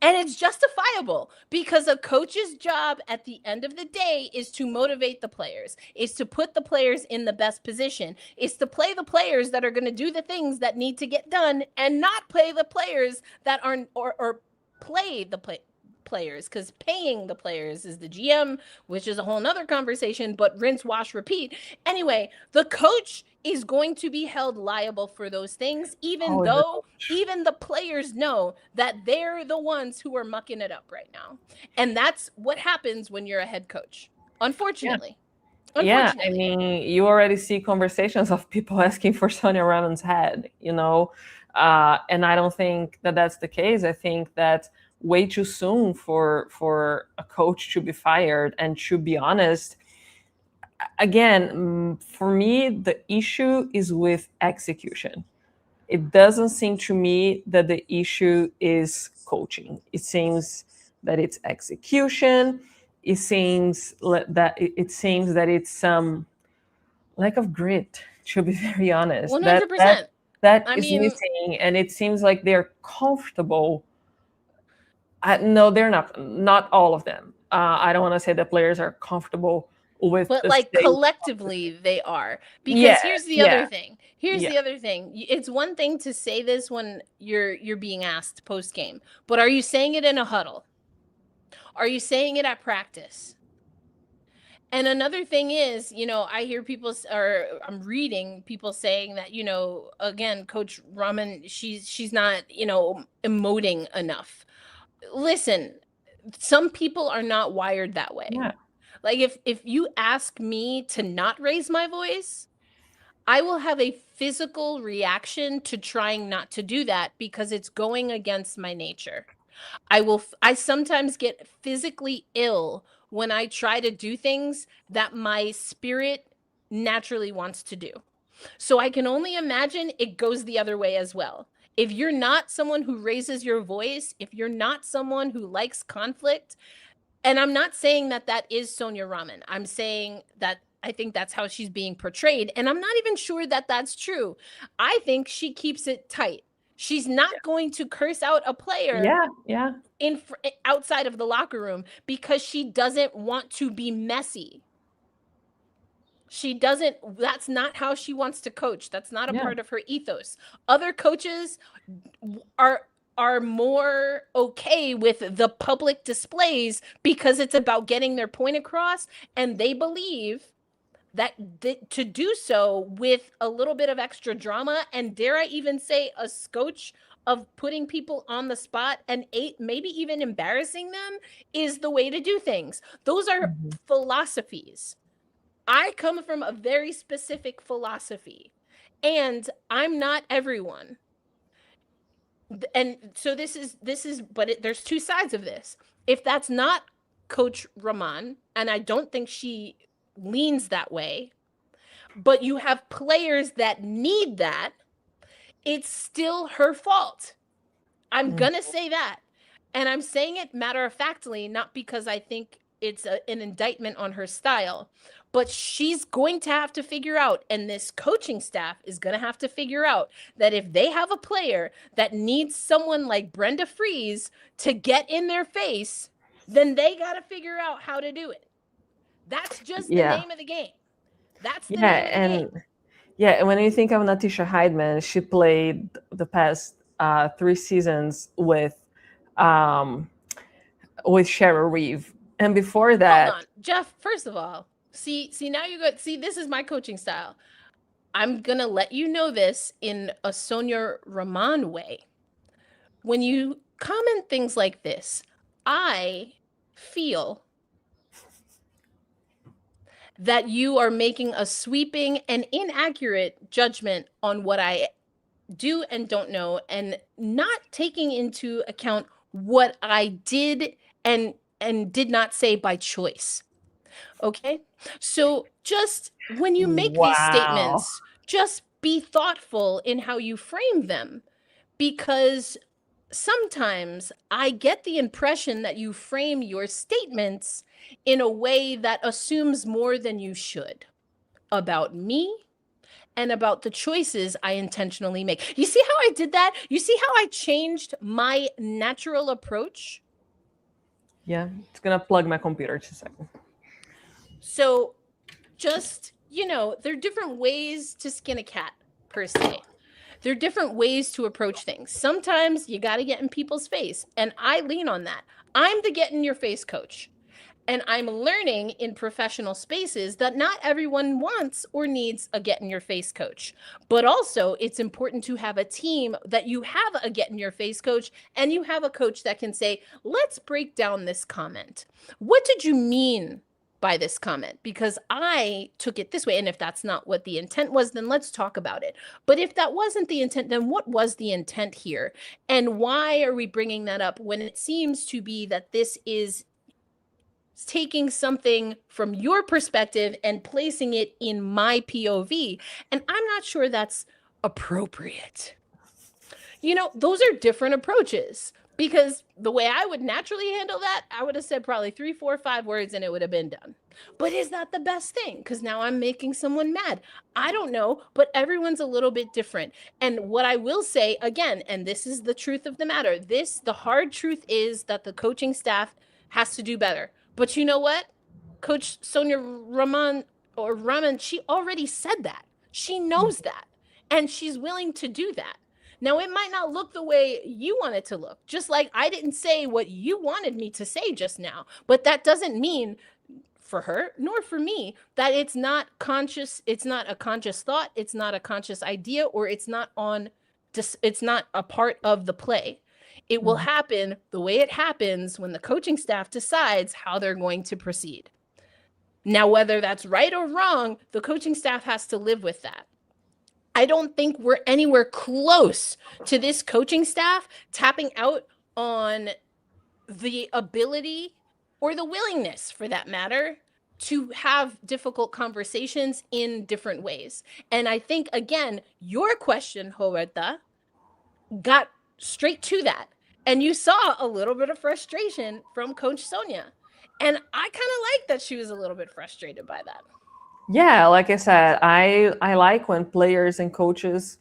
And it's justifiable, because a coach's job at the end of the day is to motivate the players, is to put the players in the best position, is to play the players that are going to do the things that need to get done, and not play the players that aren't, or play the players, because paying the players is the GM, which is a whole nother conversation, but rinse, wash, repeat. Anyway, the coach is going to be held liable for those things, even though even the players know that they're the ones who are mucking it up right now. And that's what happens when you're a head coach, unfortunately. Yeah, I mean, you already see conversations of people asking for Sonia Raman's head, you know, and I don't think that that's the case. I think that way too soon for a coach to be fired. And to be honest, again, for me, the issue is with execution. It doesn't seem to me that the issue is coaching. It seems that it's execution. It seems that it's some lack of grit, to be very honest. 100%. That is missing, and it seems like they're comfortable. No, they're not all of them. I don't want to say the players are comfortable with But the like state. collectively they are. Because Yeah, here's the yeah. other thing. Yeah. The other thing. It's one thing to say this when you're being asked post game, but are you saying it in a huddle? Are you saying it at practice? And another thing is, I hear people, or I'm reading people saying that, again, Coach Raman, she's not, emoting enough. Listen, some people are not wired that way. Yeah. Like if you ask me to not raise my voice, I will have a physical reaction to trying not to do that because it's going against my nature. I sometimes get physically ill when I try to do things that my spirit naturally wants to do. So I can only imagine it goes the other way as well. If you're not someone who raises your voice, if you're not someone who likes conflict, and I'm not saying that that is Sonia Raman. I'm saying that I think that's how she's being portrayed. And I'm not even sure that that's true. I think she keeps it tight. She's not going to curse out a player Yeah. outside of the locker room because she doesn't want to be messy. That's not how she wants to coach. That's not a part of her ethos. Other coaches are more okay with the public displays because it's about getting their point across, and they believe that to do so with a little bit of extra drama, and dare I even say a scotch of putting people on the spot and maybe even embarrassing them, is the way to do things. Those are philosophies. I come from a very specific philosophy, and I'm not everyone. And so this is but there's two sides of this. If that's not Coach Raman, and I don't think she leans that way, but you have players that need that, it's still her fault. I'm gonna say that. And I'm saying it matter-of-factly, not because I think it's an indictment on her style, but she's going to have to figure out, and this coaching staff is going to have to figure out, that if they have a player that needs someone like Brenda Freeze to get in their face, then they got to figure out how to do it. That's just the name of the game. That's the name of the game. Yeah, and when you think of Natisha Hiedeman, she played the past 3 seasons with Cheryl Reeve. And before that... Hold on. Jeff, first of all, see, now you go... See, this is my coaching style. I'm going to let you know this in a Sonia Raman way. When you comment things like this, I feel that you are making a sweeping and inaccurate judgment on what I do and don't know, and not taking into account what I did and did not say by choice. Okay? So just when you make these statements, just be thoughtful in how you frame them, because sometimes I get the impression that you frame your statements in a way that assumes more than you should about me and about the choices I intentionally make. You see how I did that? You see how I changed my natural approach? Yeah, it's going to plug my computer just a second. So just, there are different ways to skin a cat, per se. There are different ways to approach things. Sometimes you got to get in people's face, and I lean on that. I'm the get in your face coach. And I'm learning in professional spaces that not everyone wants or needs a get in your face coach. But also, it's important to have a team that you have a get in your face coach, and you have a coach that can say, let's break down this comment. What did you mean by this comment? Because I took it this way. And if that's not what the intent was, then let's talk about it. But if that wasn't the intent, then what was the intent here? And why are we bringing that up when it seems to be that this is taking something from your perspective and placing it in my POV? And I'm not sure that's appropriate. Those are different approaches, because the way I would naturally handle that, I would have said probably 3, 4, 5 words and it would have been done. But is that the best thing? Because now I'm making someone mad. I don't know, but everyone's a little bit different. And what I will say again, and this is the truth of the matter, the hard truth is that the coaching staff has to do better. But you know what? Coach Sonia Raman, she already said that. She knows that. And she's willing to do that. Now, it might not look the way you want it to look, just like I didn't say what you wanted me to say just now. But that doesn't mean for her nor for me that it's not conscious. It's not a conscious thought. It's not a conscious idea, or it's not a part of the play. It will happen the way it happens when the coaching staff decides how they're going to proceed. Now, whether that's right or wrong, the coaching staff has to live with that. I don't think we're anywhere close to this coaching staff tapping out on the ability or the willingness, for that matter, to have difficult conversations in different ways. And I think, again, your question, Roberta, got straight to that. And you saw a little bit of frustration from Coach Sonia. And I kind of like that she was a little bit frustrated by that. Yeah, like I said, I like when players and coaches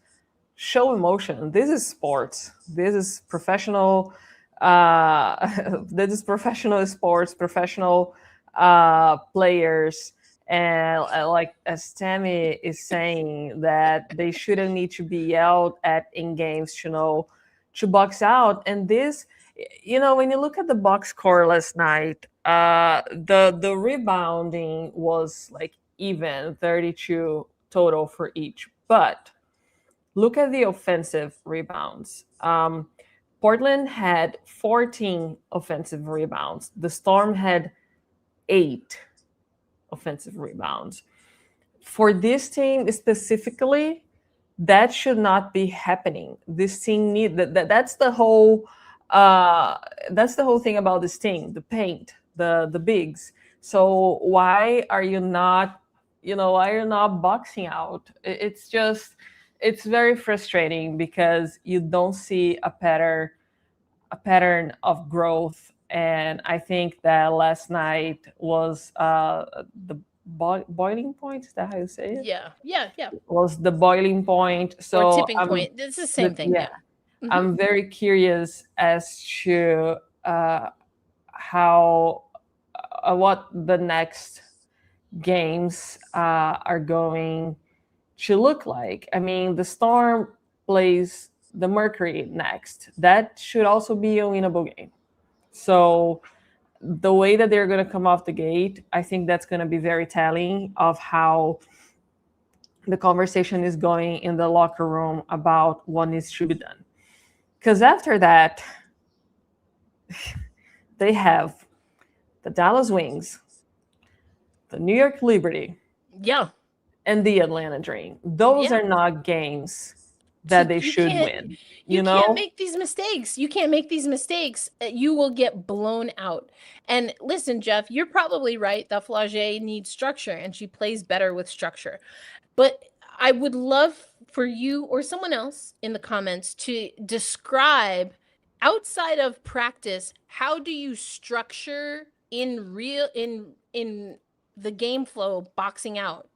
show emotion. This is sports. This is professional. This is professional sports, professional players. And like as Tammy is saying, that they shouldn't need to be yelled at in games, to box out. And this, when you look at the box score last night, the rebounding was like even 32 total for each. But look at the offensive rebounds. Portland had 14 offensive rebounds. The Storm had 8 offensive rebounds. For this team specifically, that should not be happening. This team that's the whole thing about this team, the paint, the bigs. So why are you not boxing out? It's very frustrating because you don't see a pattern of growth. And I think that last night was the boiling point. Is that how you say it? Yeah. Was the boiling point. So or tipping point. It's the same thing. Yeah. Mm-hmm. I'm very curious as to what the next games are going to look like. I mean, the Storm plays the Mercury next. That should also be a winnable game. So the way that they're going to come off the gate, I think that's going to be very telling of how the conversation is going in the locker room about what needs to be done. Because after that, they have the Dallas Wings, the New York Liberty, and the Atlanta Dream. Those are not games that they should win. You can't make these mistakes. You will get blown out. And listen, Jeff, you're probably right that Flage needs structure, and she plays better with structure. But I would love for you or someone else in the comments to describe, outside of practice, how do you structure in the game flow boxing out?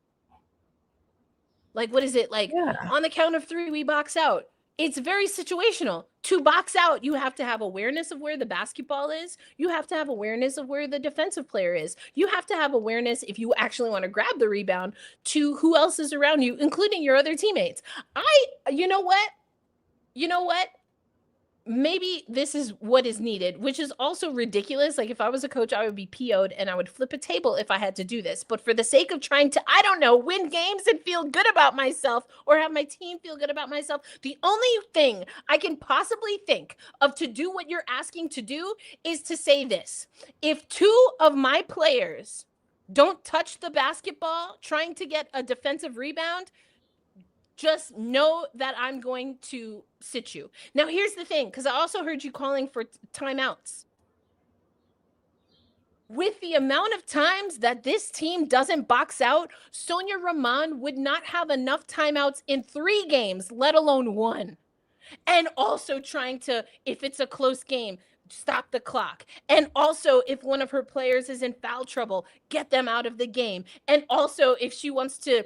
Like, what is it like? On the count of 3, we box out. It's very situational. To box out, you have to have awareness of where the basketball is. You have to have awareness of where the defensive player is. You have to have awareness, if you actually want to grab the rebound, to who else is around you, including your other teammates. You know what? Maybe this is what is needed, which is also ridiculous. Like, if I was a coach, I would be PO'd and I would flip a table if I had to do this. But for the sake of trying to, win games and feel good about myself, or have my team feel good about myself, the only thing I can possibly think of to do what you're asking to do is to say this. If 2 of my players don't touch the basketball trying to get a defensive rebound, just know that I'm going to sit you. Now, here's the thing, because I also heard you calling for timeouts. With the amount of times that this team doesn't box out, Sonia Raman would not have enough timeouts in 3 games, let alone 1. And also trying to, if it's a close game, stop the clock. And also, if one of her players is in foul trouble, get them out of the game. And also, if she wants to,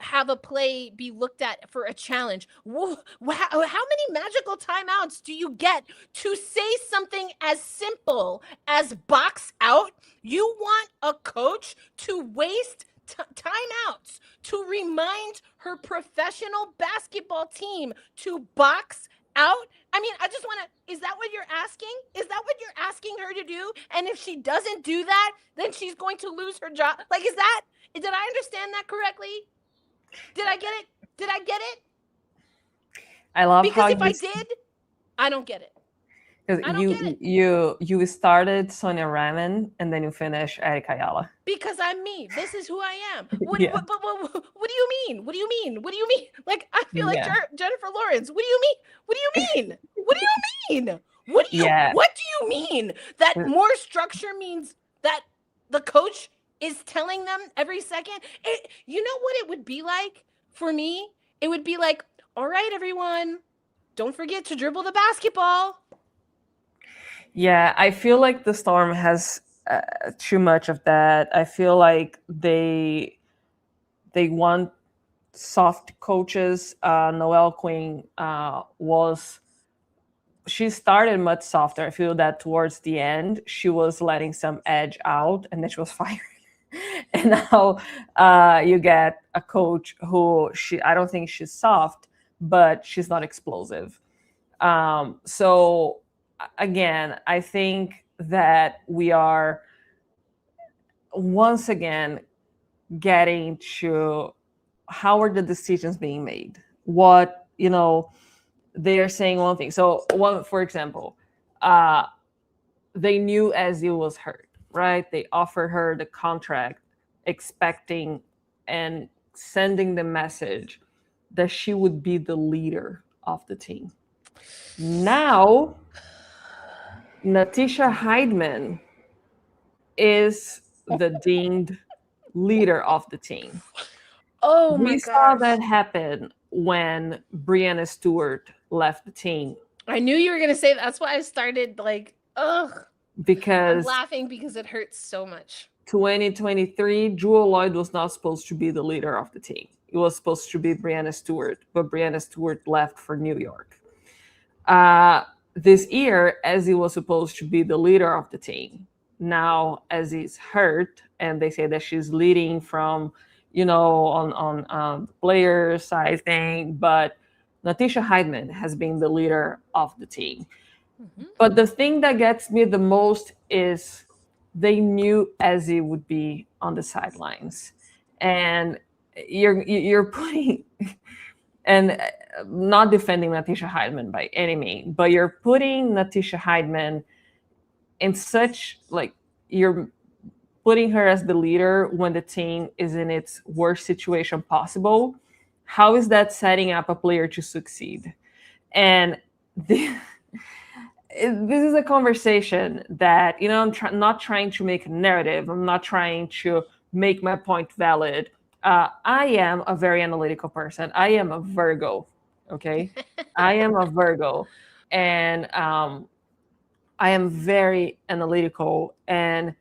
have a play be looked at for a challenge, how many magical timeouts do you get to say something as simple as box out? You want a coach to waste timeouts to remind her professional basketball team to box out? I mean, I just want to, is that what you're asking? Is that what you're asking her to do? And if she doesn't do that, then she's going to lose her job. Like, did I understand that correctly? Did I get it? Did I get it? I love because how if I did, I don't get it. Because you started Sonia Raman and then you finish Erica Ayala. Because I'm me. This is who I am. What do you mean? What do you mean? What do you mean? Like, I feel like Jennifer Lawrence. What do you mean? What do you mean? What do you mean? What do you mean? That more structure means that the coach is telling them every second? You know what it would be like for me? It would be like, all right, everyone, don't forget to dribble the basketball. Yeah, I feel like the Storm has too much of that. I feel like they want soft coaches. Noelle Quinn she started much softer. I feel that towards the end, she was letting some edge out and then she was fired. And now you get a coach who I don't think she's soft, but she's not explosive. So again, I think that we are once again getting to how are the decisions being made? What, they are saying one thing. So for example, they knew Ezzy was hurt, right? They offered her the contract expecting and sending the message that she would be the leader of the team. Now, Natisha Hiedeman is the deemed leader of the team. Oh my gosh. We saw that happen when Breanna Stewart left the team. I knew you were going to say that. That's why I started because I'm laughing because it hurts so much. 2023, Jewel Lloyd was not supposed to be the leader of the team. It was supposed to be Breanna Stewart, but Breanna Stewart left for New York. This year, Ezzy was supposed to be the leader of the team. Now, Ezzy's hurt, and they say that she's leading from, on player side thing, but Natisha Hiedeman has been the leader of the team. Mm-hmm. But the thing that gets me the most is they knew Ezzy would be on the sidelines, and you're putting and not defending Natisha Hiedeman by any means, but you're putting Natisha Hiedeman in such, you're putting her as the leader when the team is in its worst situation possible. How is that setting up a player to succeed? And this is a conversation that, I'm not trying to make a narrative. I'm not trying to make my point valid. I am a very analytical person. I am a Virgo, okay? I am a Virgo. And I am very analytical. And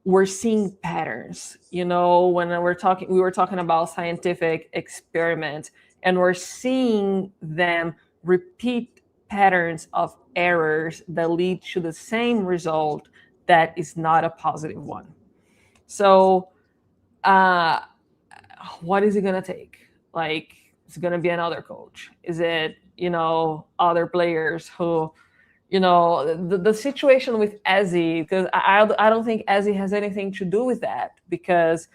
we're seeing patterns, when we were talking about scientific experiments, and we're seeing them repeat patterns of errors that lead to the same result that is not a positive one. So what is it going to take? It's going to be another coach? Is it, other players who, the situation with Ezzy, because I don't think Ezzy has anything to do with that, because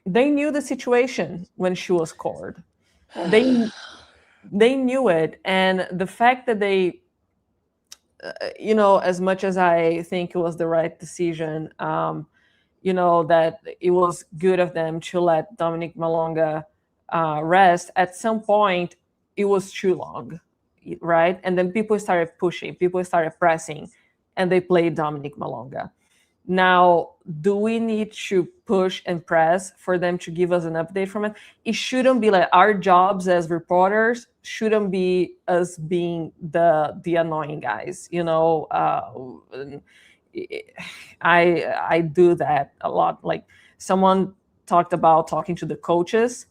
they knew the situation when she was scored. They knew it. And the fact that they, as much as I think it was the right decision, that it was good of them to let Dominique Malonga rest, at some point it was too long, right? And then people started pushing, people started pressing, and they played Dominique Malonga. Now, do we need to push and press for them to give us an update from it? It shouldn't be like our jobs as reporters shouldn't be us being the annoying guys, you know. I do that a lot. Like someone talked about talking to the coaches.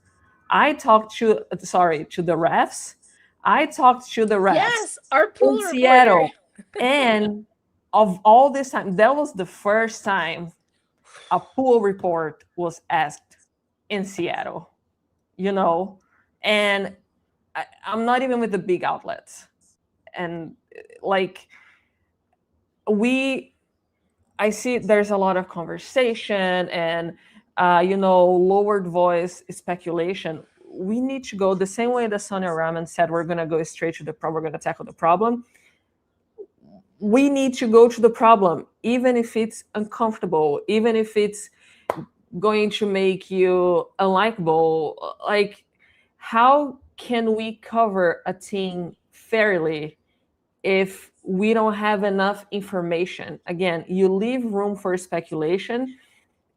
I talked to the refs. I talked to the refs Yes, our in pool reporter. Seattle, and of all this time, that was the first time a pool report was asked in Seattle, you know, and I'm not even with the big outlets, and like I see there's a lot of conversation and lowered voice speculation. We need to go the same way that Sonia Raman said, we're going to go straight to the problem, we're going to tackle the problem. We need to go to the problem, even if it's uncomfortable, even if it's going to make you unlikable. Like, how can we cover a team fairly if we don't have enough information? Again, you leave room for speculation.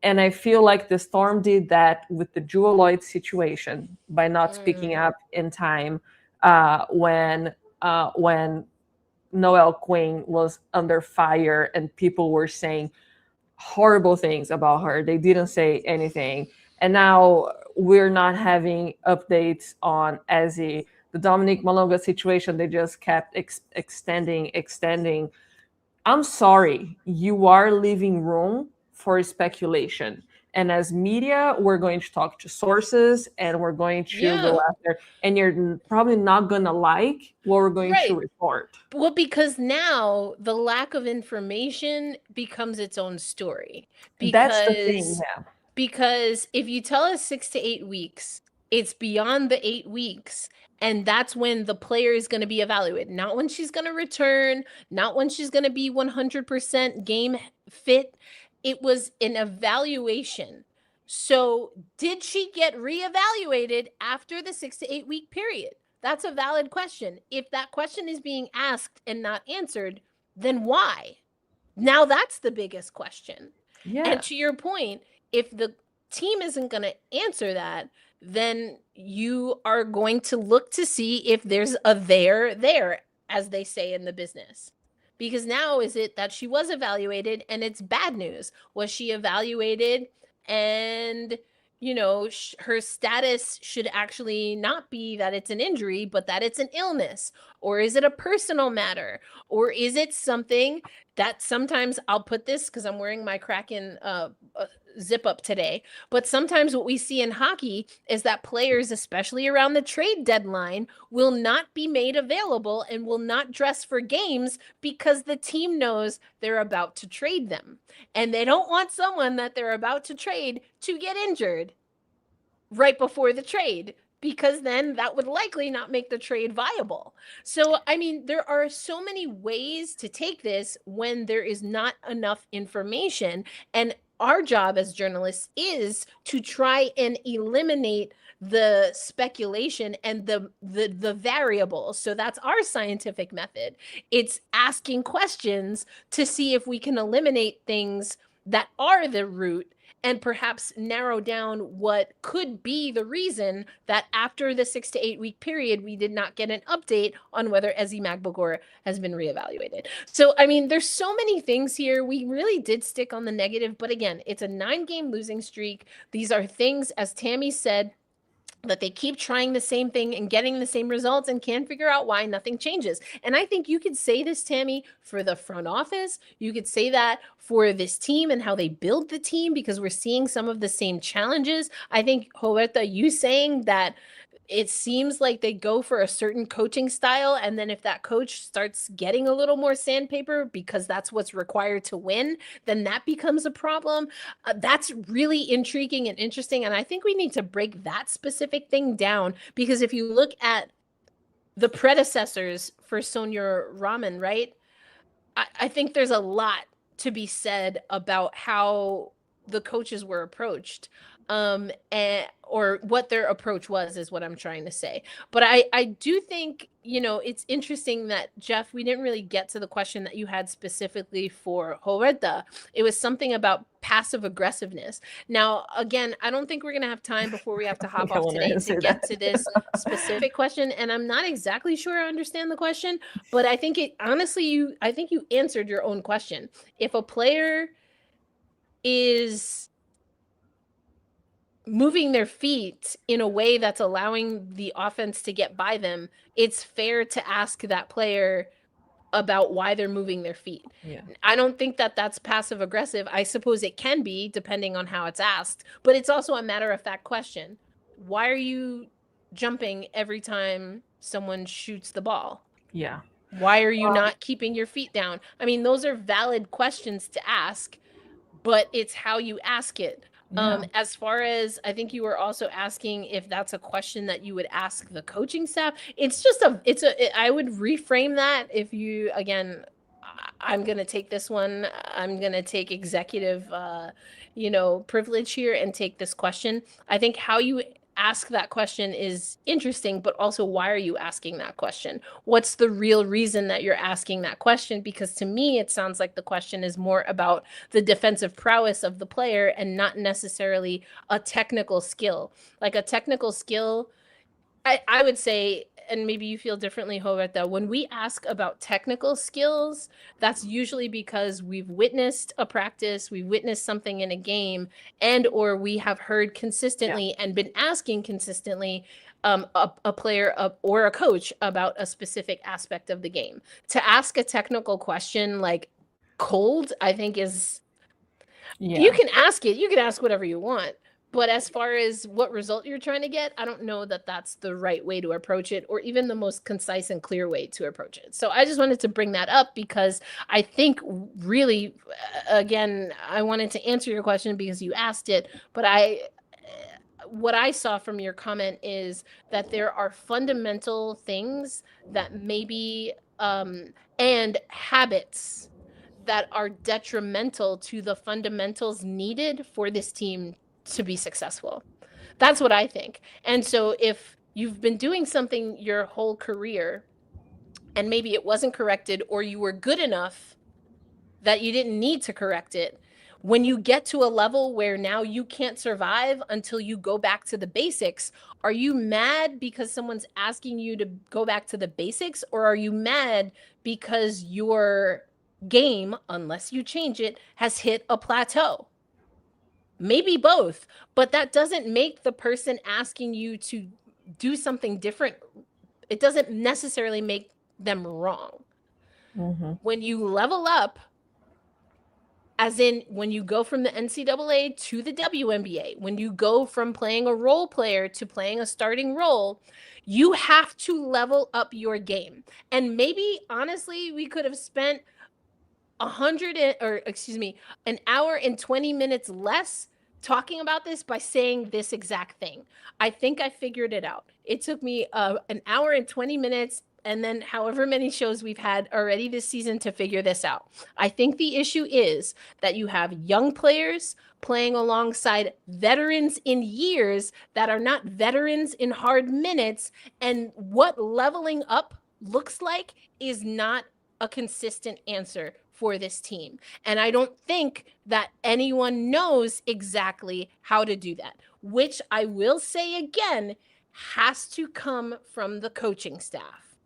And I feel like the Storm did that with the Jewel Lloyd situation by not speaking up in time when Noelle Quinn was under fire and people were saying horrible things about her. They didn't say anything. And now we're not having updates on Ezzy. The Dominique Malonga situation, they just kept extending. I'm sorry, you are leaving room for speculation. And as media, we're going to talk to sources and we're going to go after, and you're probably not going to like what we're going to report. Well, because now the lack of information becomes its own story. That's the thing, yeah. Because if you tell us 6 to 8 weeks, it's beyond the 8 weeks. And that's when the player is going to be evaluated. Not when she's going to return, not when she's going to be 100% game fit. It was an evaluation. So did she get reevaluated after the 6 to 8 week period? That's a valid question. If that question is being asked and not answered, then why? Now that's the biggest question. Yeah. And to your point, if the team isn't going to answer that, then you are going to look to see if there's a there, as they say in the business. Because now is it that she was evaluated and it's bad news? Was she evaluated and, her status should actually not be that it's an injury, but that it's an illness? Or is it a personal matter? Or is it something that sometimes I'll put this because I'm wearing my Kraken zip up today. But sometimes what we see in hockey is that players, especially around the trade deadline, will not be made available and will not dress for games because the team knows they're about to trade them. And they don't want someone that they're about to trade to get injured right before the trade, because then that would likely not make the trade viable. So, I mean, there are so many ways to take this when there is not enough information. And our job as journalists is to try and eliminate the speculation and the variables. So that's our scientific method. It's asking questions to see if we can eliminate things that are the root and perhaps narrow down what could be the reason that after the 6 to 8 week period, we did not get an update on whether Ezzy Magbegor has been reevaluated. So, I mean, there's so many things here. We really did stick on the negative, but again, it's a 9-game losing streak. These are things, as Tammy said, that they keep trying the same thing and getting the same results and can't figure out why nothing changes. And I think you could say this, Tammy, for the front office. You could say that for this team and how they build the team, because we're seeing some of the same challenges. I think, Roberta, you saying that it seems like they go for a certain coaching style, and then if that coach starts getting a little more sandpaper because that's what's required to win, then that becomes a problem. That's really intriguing and interesting, and I think we need to break that specific thing down, because if you look at the predecessors for Sonia Raman, right, I think there's a lot to be said about how the coaches were approached. or what their approach was is what I'm trying to say. But I do think, it's interesting that, Jeff, we didn't really get to the question that you had specifically for Roberta. It was something about passive aggressiveness. Now, again, I don't think we're going to have time before we have to hop off today to get to this specific question. And I'm not exactly sure I understand the question, but I think I think you answered your own question. If a player is moving their feet in a way that's allowing the offense to get by them, it's fair to ask that player about why they're moving their feet. Yeah. I don't think that that's passive aggressive. I suppose it can be, depending on how it's asked, but it's also a matter of fact question. Why are you jumping every time someone shoots the ball? Yeah. Why are you not keeping your feet down? I mean, those are valid questions to ask, but it's how you ask it. As far as, I think you were also asking if that's a question that you would ask the coaching staff. I would reframe that if you, again, I'm going to take this one. I'm going to take executive, privilege here and take this question. I think how you ask that question is interesting, but also, why are you asking that question? What's the real reason that you're asking that question? Because to me, it sounds like the question is more about the defensive prowess of the player and not necessarily a technical skill. Like a technical skill, I would say, and maybe you feel differently, Roberta, when we ask about technical skills, that's usually because we've witnessed a practice, we've witnessed something in a game, and or we have heard consistently and been asking consistently a player or a coach about a specific aspect of the game. To ask a technical question like cold, I think is, you can ask it, you can ask whatever you want. But as far as what result you're trying to get, I don't know that that's the right way to approach it, or even the most concise and clear way to approach it. So I just wanted to bring that up because I think really, again, I wanted to answer your question because you asked it, but what I saw from your comment is that there are fundamental things that maybe, and habits that are detrimental to the fundamentals needed for this team to be successful. That's what I think. And so if you've been doing something your whole career and maybe it wasn't corrected, or you were good enough that you didn't need to correct it, when you get to a level where now you can't survive until you go back to the basics, are you mad because someone's asking you to go back to the basics, or are you mad because your game, unless you change it, has hit a plateau? Maybe both, but that doesn't make the person asking you to do something different. It doesn't necessarily make them wrong. When you level up, as in when you go from the NCAA to the WNBA, when you go from playing a role player to playing a starting role, you have to level up your game. And maybe, honestly, we could have spent an hour and 20 minutes less talking about this by saying this exact thing. I think I figured it out. It took me an hour and 20 minutes and then however many shows we've had already this season to figure this out. I think the issue is that you have young players playing alongside veterans in years that are not veterans in hard minutes, and what leveling up looks like is not a consistent answer for this team. And I don't think that anyone knows exactly how to do that, which I will say again, has to come from the coaching staff.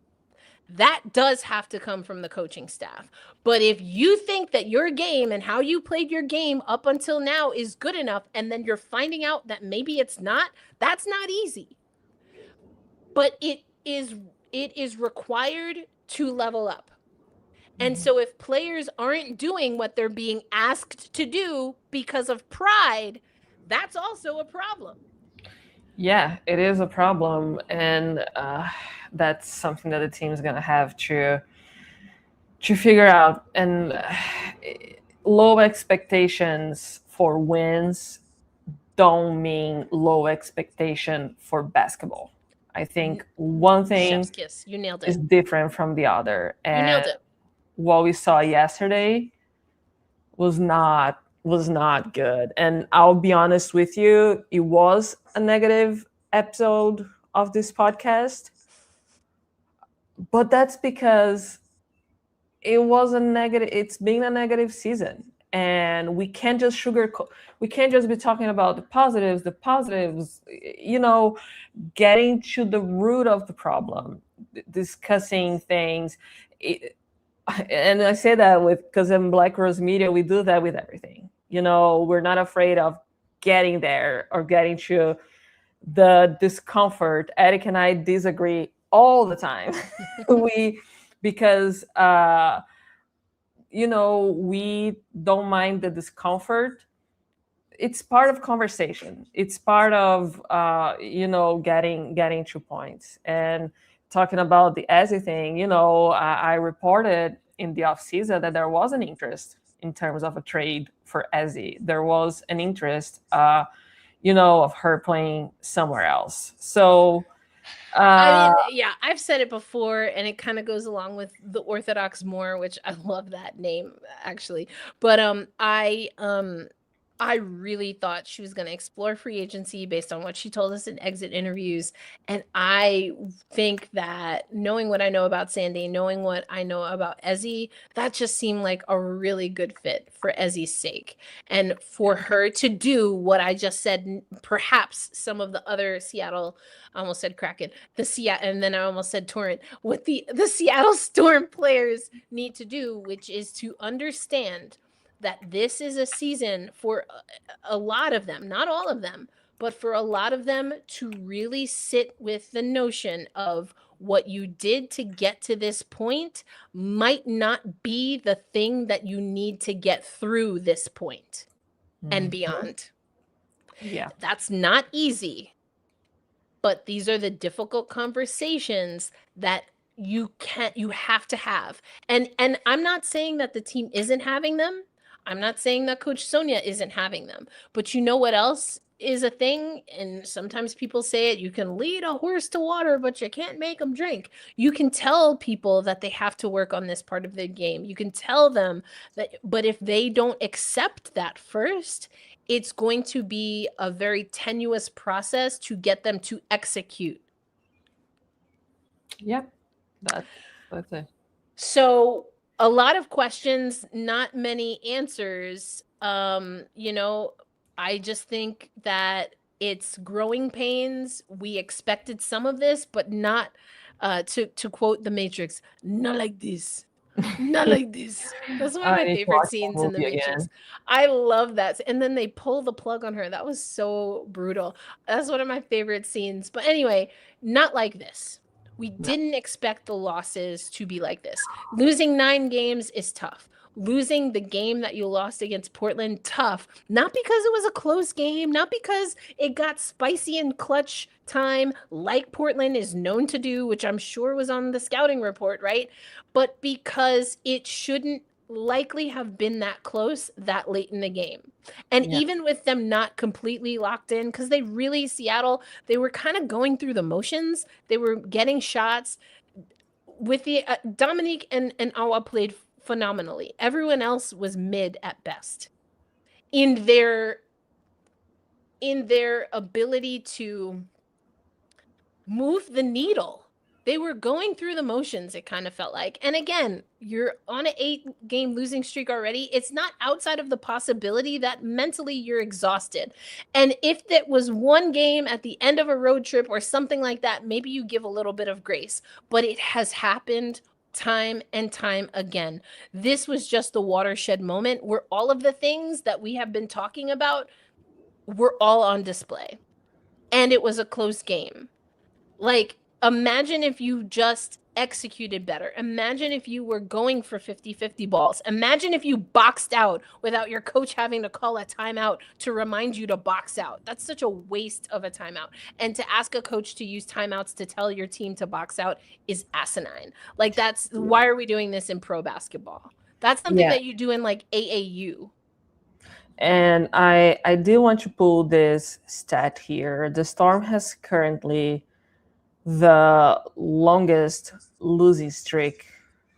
That does have to come from the coaching staff. But if you think that your game and how you played your game up until now is good enough, and then you're finding out that maybe it's not, that's not easy. But it is required to level up. And so if players aren't doing what they're being asked to do because of pride, that's also a problem. Yeah, it is a problem. And that's something that the team is going to have to figure out. And low expectations for wins don't mean low expectation for basketball. I think one thing Chef's kiss. You nailed it. is different from the other. And you nailed it. what we saw yesterday was not was not good. And I'll be honest with you, it was a negative episode of this podcast. But that's because it's been a negative season. And we can't just we can't just be talking about the positives, getting to the root of the problem, discussing things. And I say that because in Black Rose Media, we do that with everything. We're not afraid of getting there or getting to the discomfort. Eric and I disagree all the time. Because we don't mind the discomfort. It's part of conversation. It's part of getting 2 points. And talking about the Ezzy thing, I reported in the offseason that there was an interest in terms of a trade for Ezzy. There was an interest, of her playing somewhere else. So, I mean, yeah, I've said it before, and it kind of goes along with the Orthodox Moor, which I love that name actually. But I really thought she was going to explore free agency based on what she told us in exit interviews. And I think that knowing what I know about Sandy, knowing what I know about Ezzy, that just seemed like a really good fit for Ezzy's sake. And for her to do what I just said, perhaps some of the other Seattle, I almost said Kraken, and then I almost said Torrent, what the Seattle Storm players need to do, which is to understand that this is a season for a lot of them, not all of them, but for a lot of them to really sit with the notion of what you did to get to this point might not be the thing that you need to get through this point and beyond. Yeah. That's not easy, but these are the difficult conversations that you have to have. And I'm not saying that the team isn't having them. I'm not saying that Coach Sonia isn't having them, but you know what else is a thing? And sometimes people say it, you can lead a horse to water, but you can't make them drink. You can tell people that they have to work on this part of the game. You can tell them that, but if they don't accept that first, it's going to be a very tenuous process to get them to execute. Yep. That's it. So a lot of questions, not many answers. I just think that it's growing pains. We expected some of this, but not, to quote The Matrix, not like this. Not like this. That's one of my favorite scenes in The Matrix. Again. I love that. And then they pull the plug on her. That was so brutal. That's one of my favorite scenes. But anyway, not like this. We didn't expect the losses to be like this. Losing 9 games is tough. Losing the game that you lost against Portland, tough. Not because it was a close game, not because it got spicy in clutch time like Portland is known to do, which I'm sure was on the scouting report, right? But because it shouldn't likely have been that close that late in the game. And even with them not completely locked in, because Seattle, they were kind of going through the motions. They were getting shots. With the Dominique and Awa played phenomenally. Everyone else was mid at best in their ability to move the needle. They were going through the motions, it kind of felt like. And again, you're on an 8-game losing streak already. It's not outside of the possibility that mentally you're exhausted. And if that was one game at the end of a road trip or something like that, maybe you give a little bit of grace. But it has happened time and time again. This was just the watershed moment where all of the things that we have been talking about were all on display. And it was a close game. Like, imagine if you just executed better. Imagine if you were going for 50-50 balls. Imagine if you boxed out without your coach having to call a timeout to remind you to box out. That's such a waste of a timeout. And to ask a coach to use timeouts to tell your team to box out is asinine. Like, why are we doing this in pro basketball? That's something that you do in like AAU. And I do want to pull this stat here. The Storm has currently the longest losing streak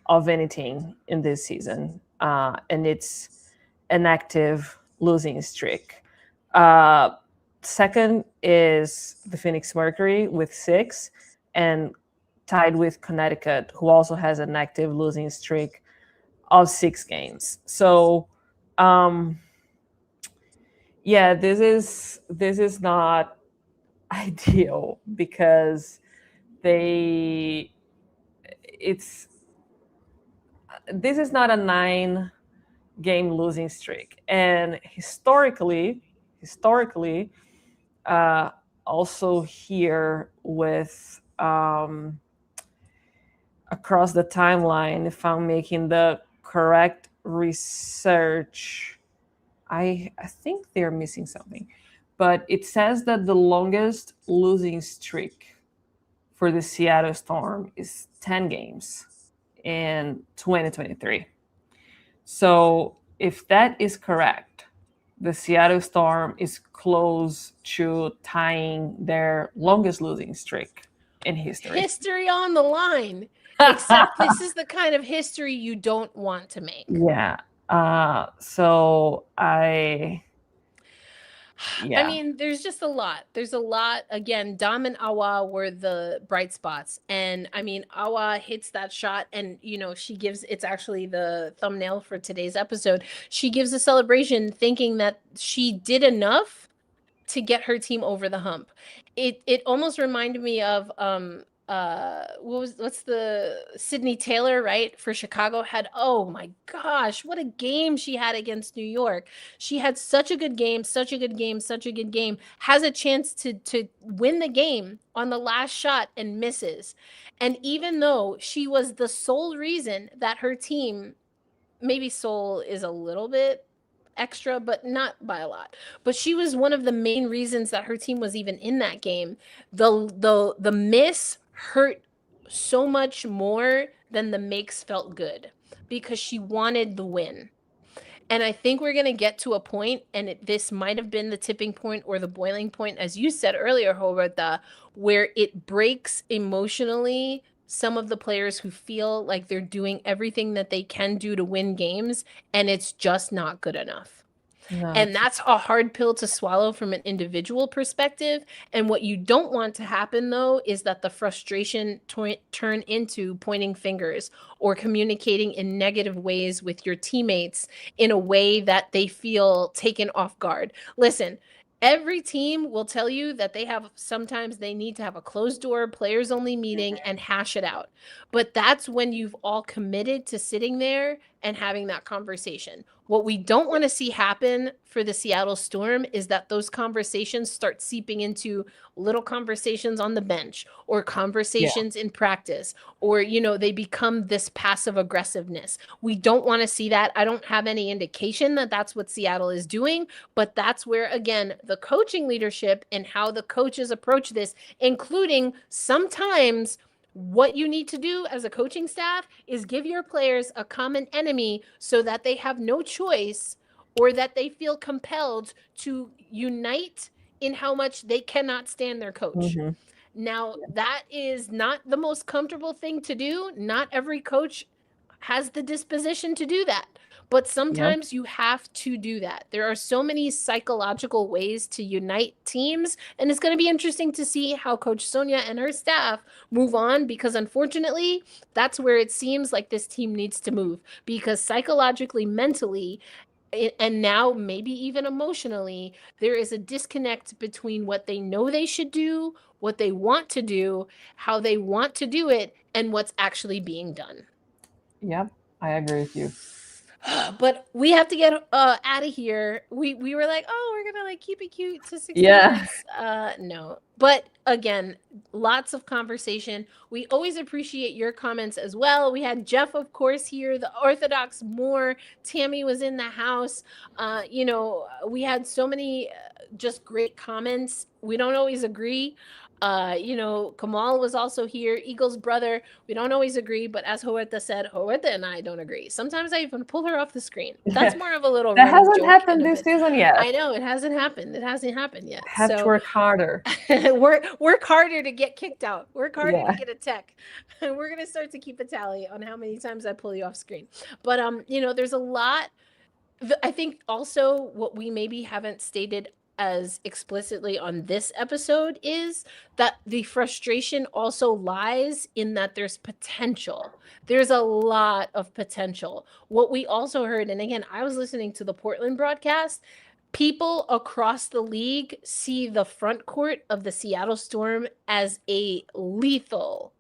of any team in this season. And it's an active losing streak. Second is the Phoenix Mercury with 6, and tied with Connecticut, who also has an active losing streak of 6 games. So, yeah, this is not ideal because this is not a 9-game losing streak, and historically, also here with across the timeline, if I'm making the correct research, I think they're missing something, but it says that the longest losing streak for the Seattle Storm is 10 games in 2023. So if that is correct, the Seattle Storm is close to tying their longest losing streak in history. History on the line. Except this is the kind of history you don't want to make. Yeah. So I mean, there's just a lot. There's a lot. Again, Dom and Awa were the bright spots. And I mean, Awa hits that shot and, it's actually the thumbnail for today's episode. She gives a celebration thinking that she did enough to get her team over the hump. It almost reminded me of what's the Sydney Taylor, right? For Chicago had, oh my gosh, what a game she had against New York. She had such a good game, has a chance to win the game on the last shot and misses. And even though she was the sole reason that her team, maybe sole is a little bit extra, but not by a lot. But she was one of the main reasons that her team was even in that game. The miss hurt so much more than the makes felt good because she wanted the win. And I think we're going to get to a point, and this might have been the tipping point or the boiling point, as you said earlier, Roberta, where it breaks emotionally some of the players who feel like they're doing everything that they can do to win games, and it's just not good enough. No. And that's a hard pill to swallow from an individual perspective. And what you don't want to happen, though, is that the frustration turn into pointing fingers or communicating in negative ways with your teammates in a way that they feel taken off guard. Listen, every team will tell you that sometimes they need to have a closed door, players only meeting and hash it out. But that's when you've all committed to sitting there and having that conversation. What we don't want to see happen for the Seattle Storm is that those conversations start seeping into little conversations on the bench or conversations in practice, or, they become this passive aggressiveness. We don't want to see that. I don't have any indication that that's what Seattle is doing, but that's where, again, the coaching leadership and how the coaches approach this, including sometimes what you need to do as a coaching staff is give your players a common enemy so that they have no choice or that they feel compelled to unite in how much they cannot stand their coach. Mm-hmm. Now, that is not the most comfortable thing to do. Not every coach has the disposition to do that. But sometimes you have to do that. There are so many psychological ways to unite teams. And it's going to be interesting to see how Coach Sonia and her staff move on, because unfortunately, that's where it seems like this team needs to move. Because psychologically, mentally, and now maybe even emotionally, there is a disconnect between what they know they should do, what they want to do, how they want to do it, and what's actually being done. Yep, I agree with you. But we have to get out of here. We were like, oh, we're gonna keep it cute to 6 minutes. No, but again, lots of conversation. We always appreciate your comments as well. We had Jeff, of course, here, the Orthodox Moore. Tammy was in the house. We had so many just great comments. We don't always agree. Kamal was also here, Eagle's brother. We don't always agree, but as Roberta said, Roberta and I don't agree. Sometimes I even pull her off the screen. That's more of a little that hasn't happened this season yet. I know, it hasn't happened. It hasn't happened yet. Have to work harder. work harder to get kicked out. Work harder to get a tech. We're gonna start to keep a tally on how many times I pull you off screen. But there's a lot I think also what we maybe haven't stated as explicitly on this episode is that the frustration also lies in that there's potential. There's a lot of potential. What we also heard, and again, I was listening to the Portland broadcast, people across the league see the front court of the Seattle Storm as a lethal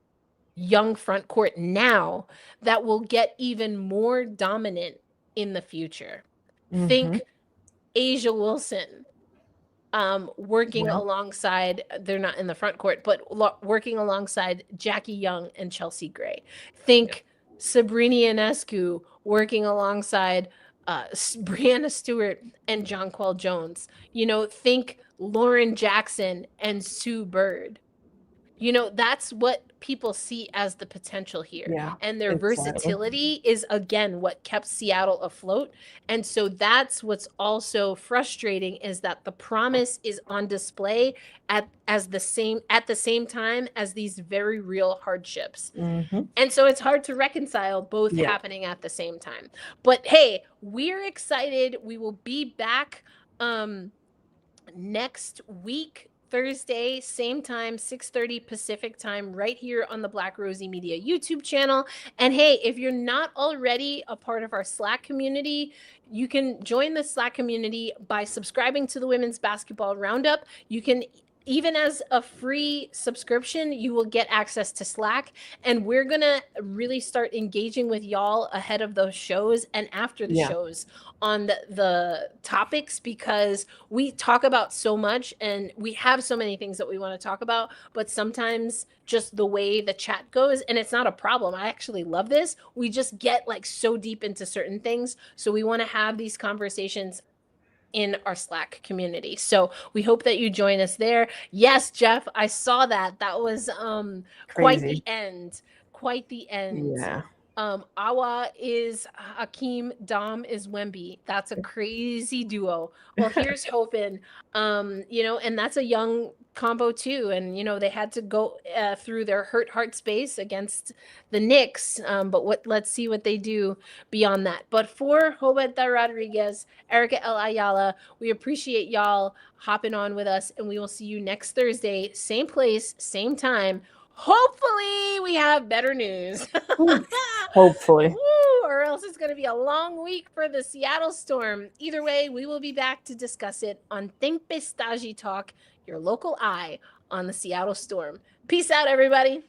young front court now that will get even more dominant in the future. Think Asia Wilson working alongside, they're not in the front court, but working alongside Jackie Young and Chelsea Gray. Think Sabrina Ionescu working alongside Brianna Stewart and Jonquel Jones. You know, think Lauren Jackson and Sue Bird. You know, that's what people see as the potential here. Yeah, and their exactly. versatility is, again, what kept Seattle afloat. And so that's what's also frustrating, is that the promise is on display at the same time as these very real hardships. And so it's hard to reconcile both happening at the same time. But hey, we're excited. We will be back next week, Thursday, same time, 6:30 Pacific time, right here on the Black Rosie Media YouTube channel. And hey, if you're not already a part of our Slack community, you can join the Slack community by subscribing to the Women's Basketball Roundup. You can, even as a free subscription, you will get access to Slack. And we're going to really start engaging with y'all ahead of those shows and after the shows on the topics, because we talk about so much and we have so many things that we want to talk about, but sometimes just the way the chat goes, and it's not a problem. I actually love this. We just get like so deep into certain things. So we want to have these conversations in our Slack community. So we hope that you join us there. Yes, Jeff, I saw that. That was quite the end. Quite the end. Yeah. Awa is Hakeem, Dom is Wemby. That's a crazy duo. Well, here's hoping. You know, and that's a young combo too. And, you know, they had to go through their hurt heart space against the Knicks. But let's see what they do beyond that. But for Roberta Rodriguez, Erica El Ayala, we appreciate y'all hopping on with us, and we will see you next Thursday, same place, same time. Hopefully we have better news. Hopefully. Woo, or else it's going to be a long week for the Seattle Storm. Either way, we will be back to discuss it on Tempestagi Talk, your local eye on the Seattle Storm. Peace out, everybody.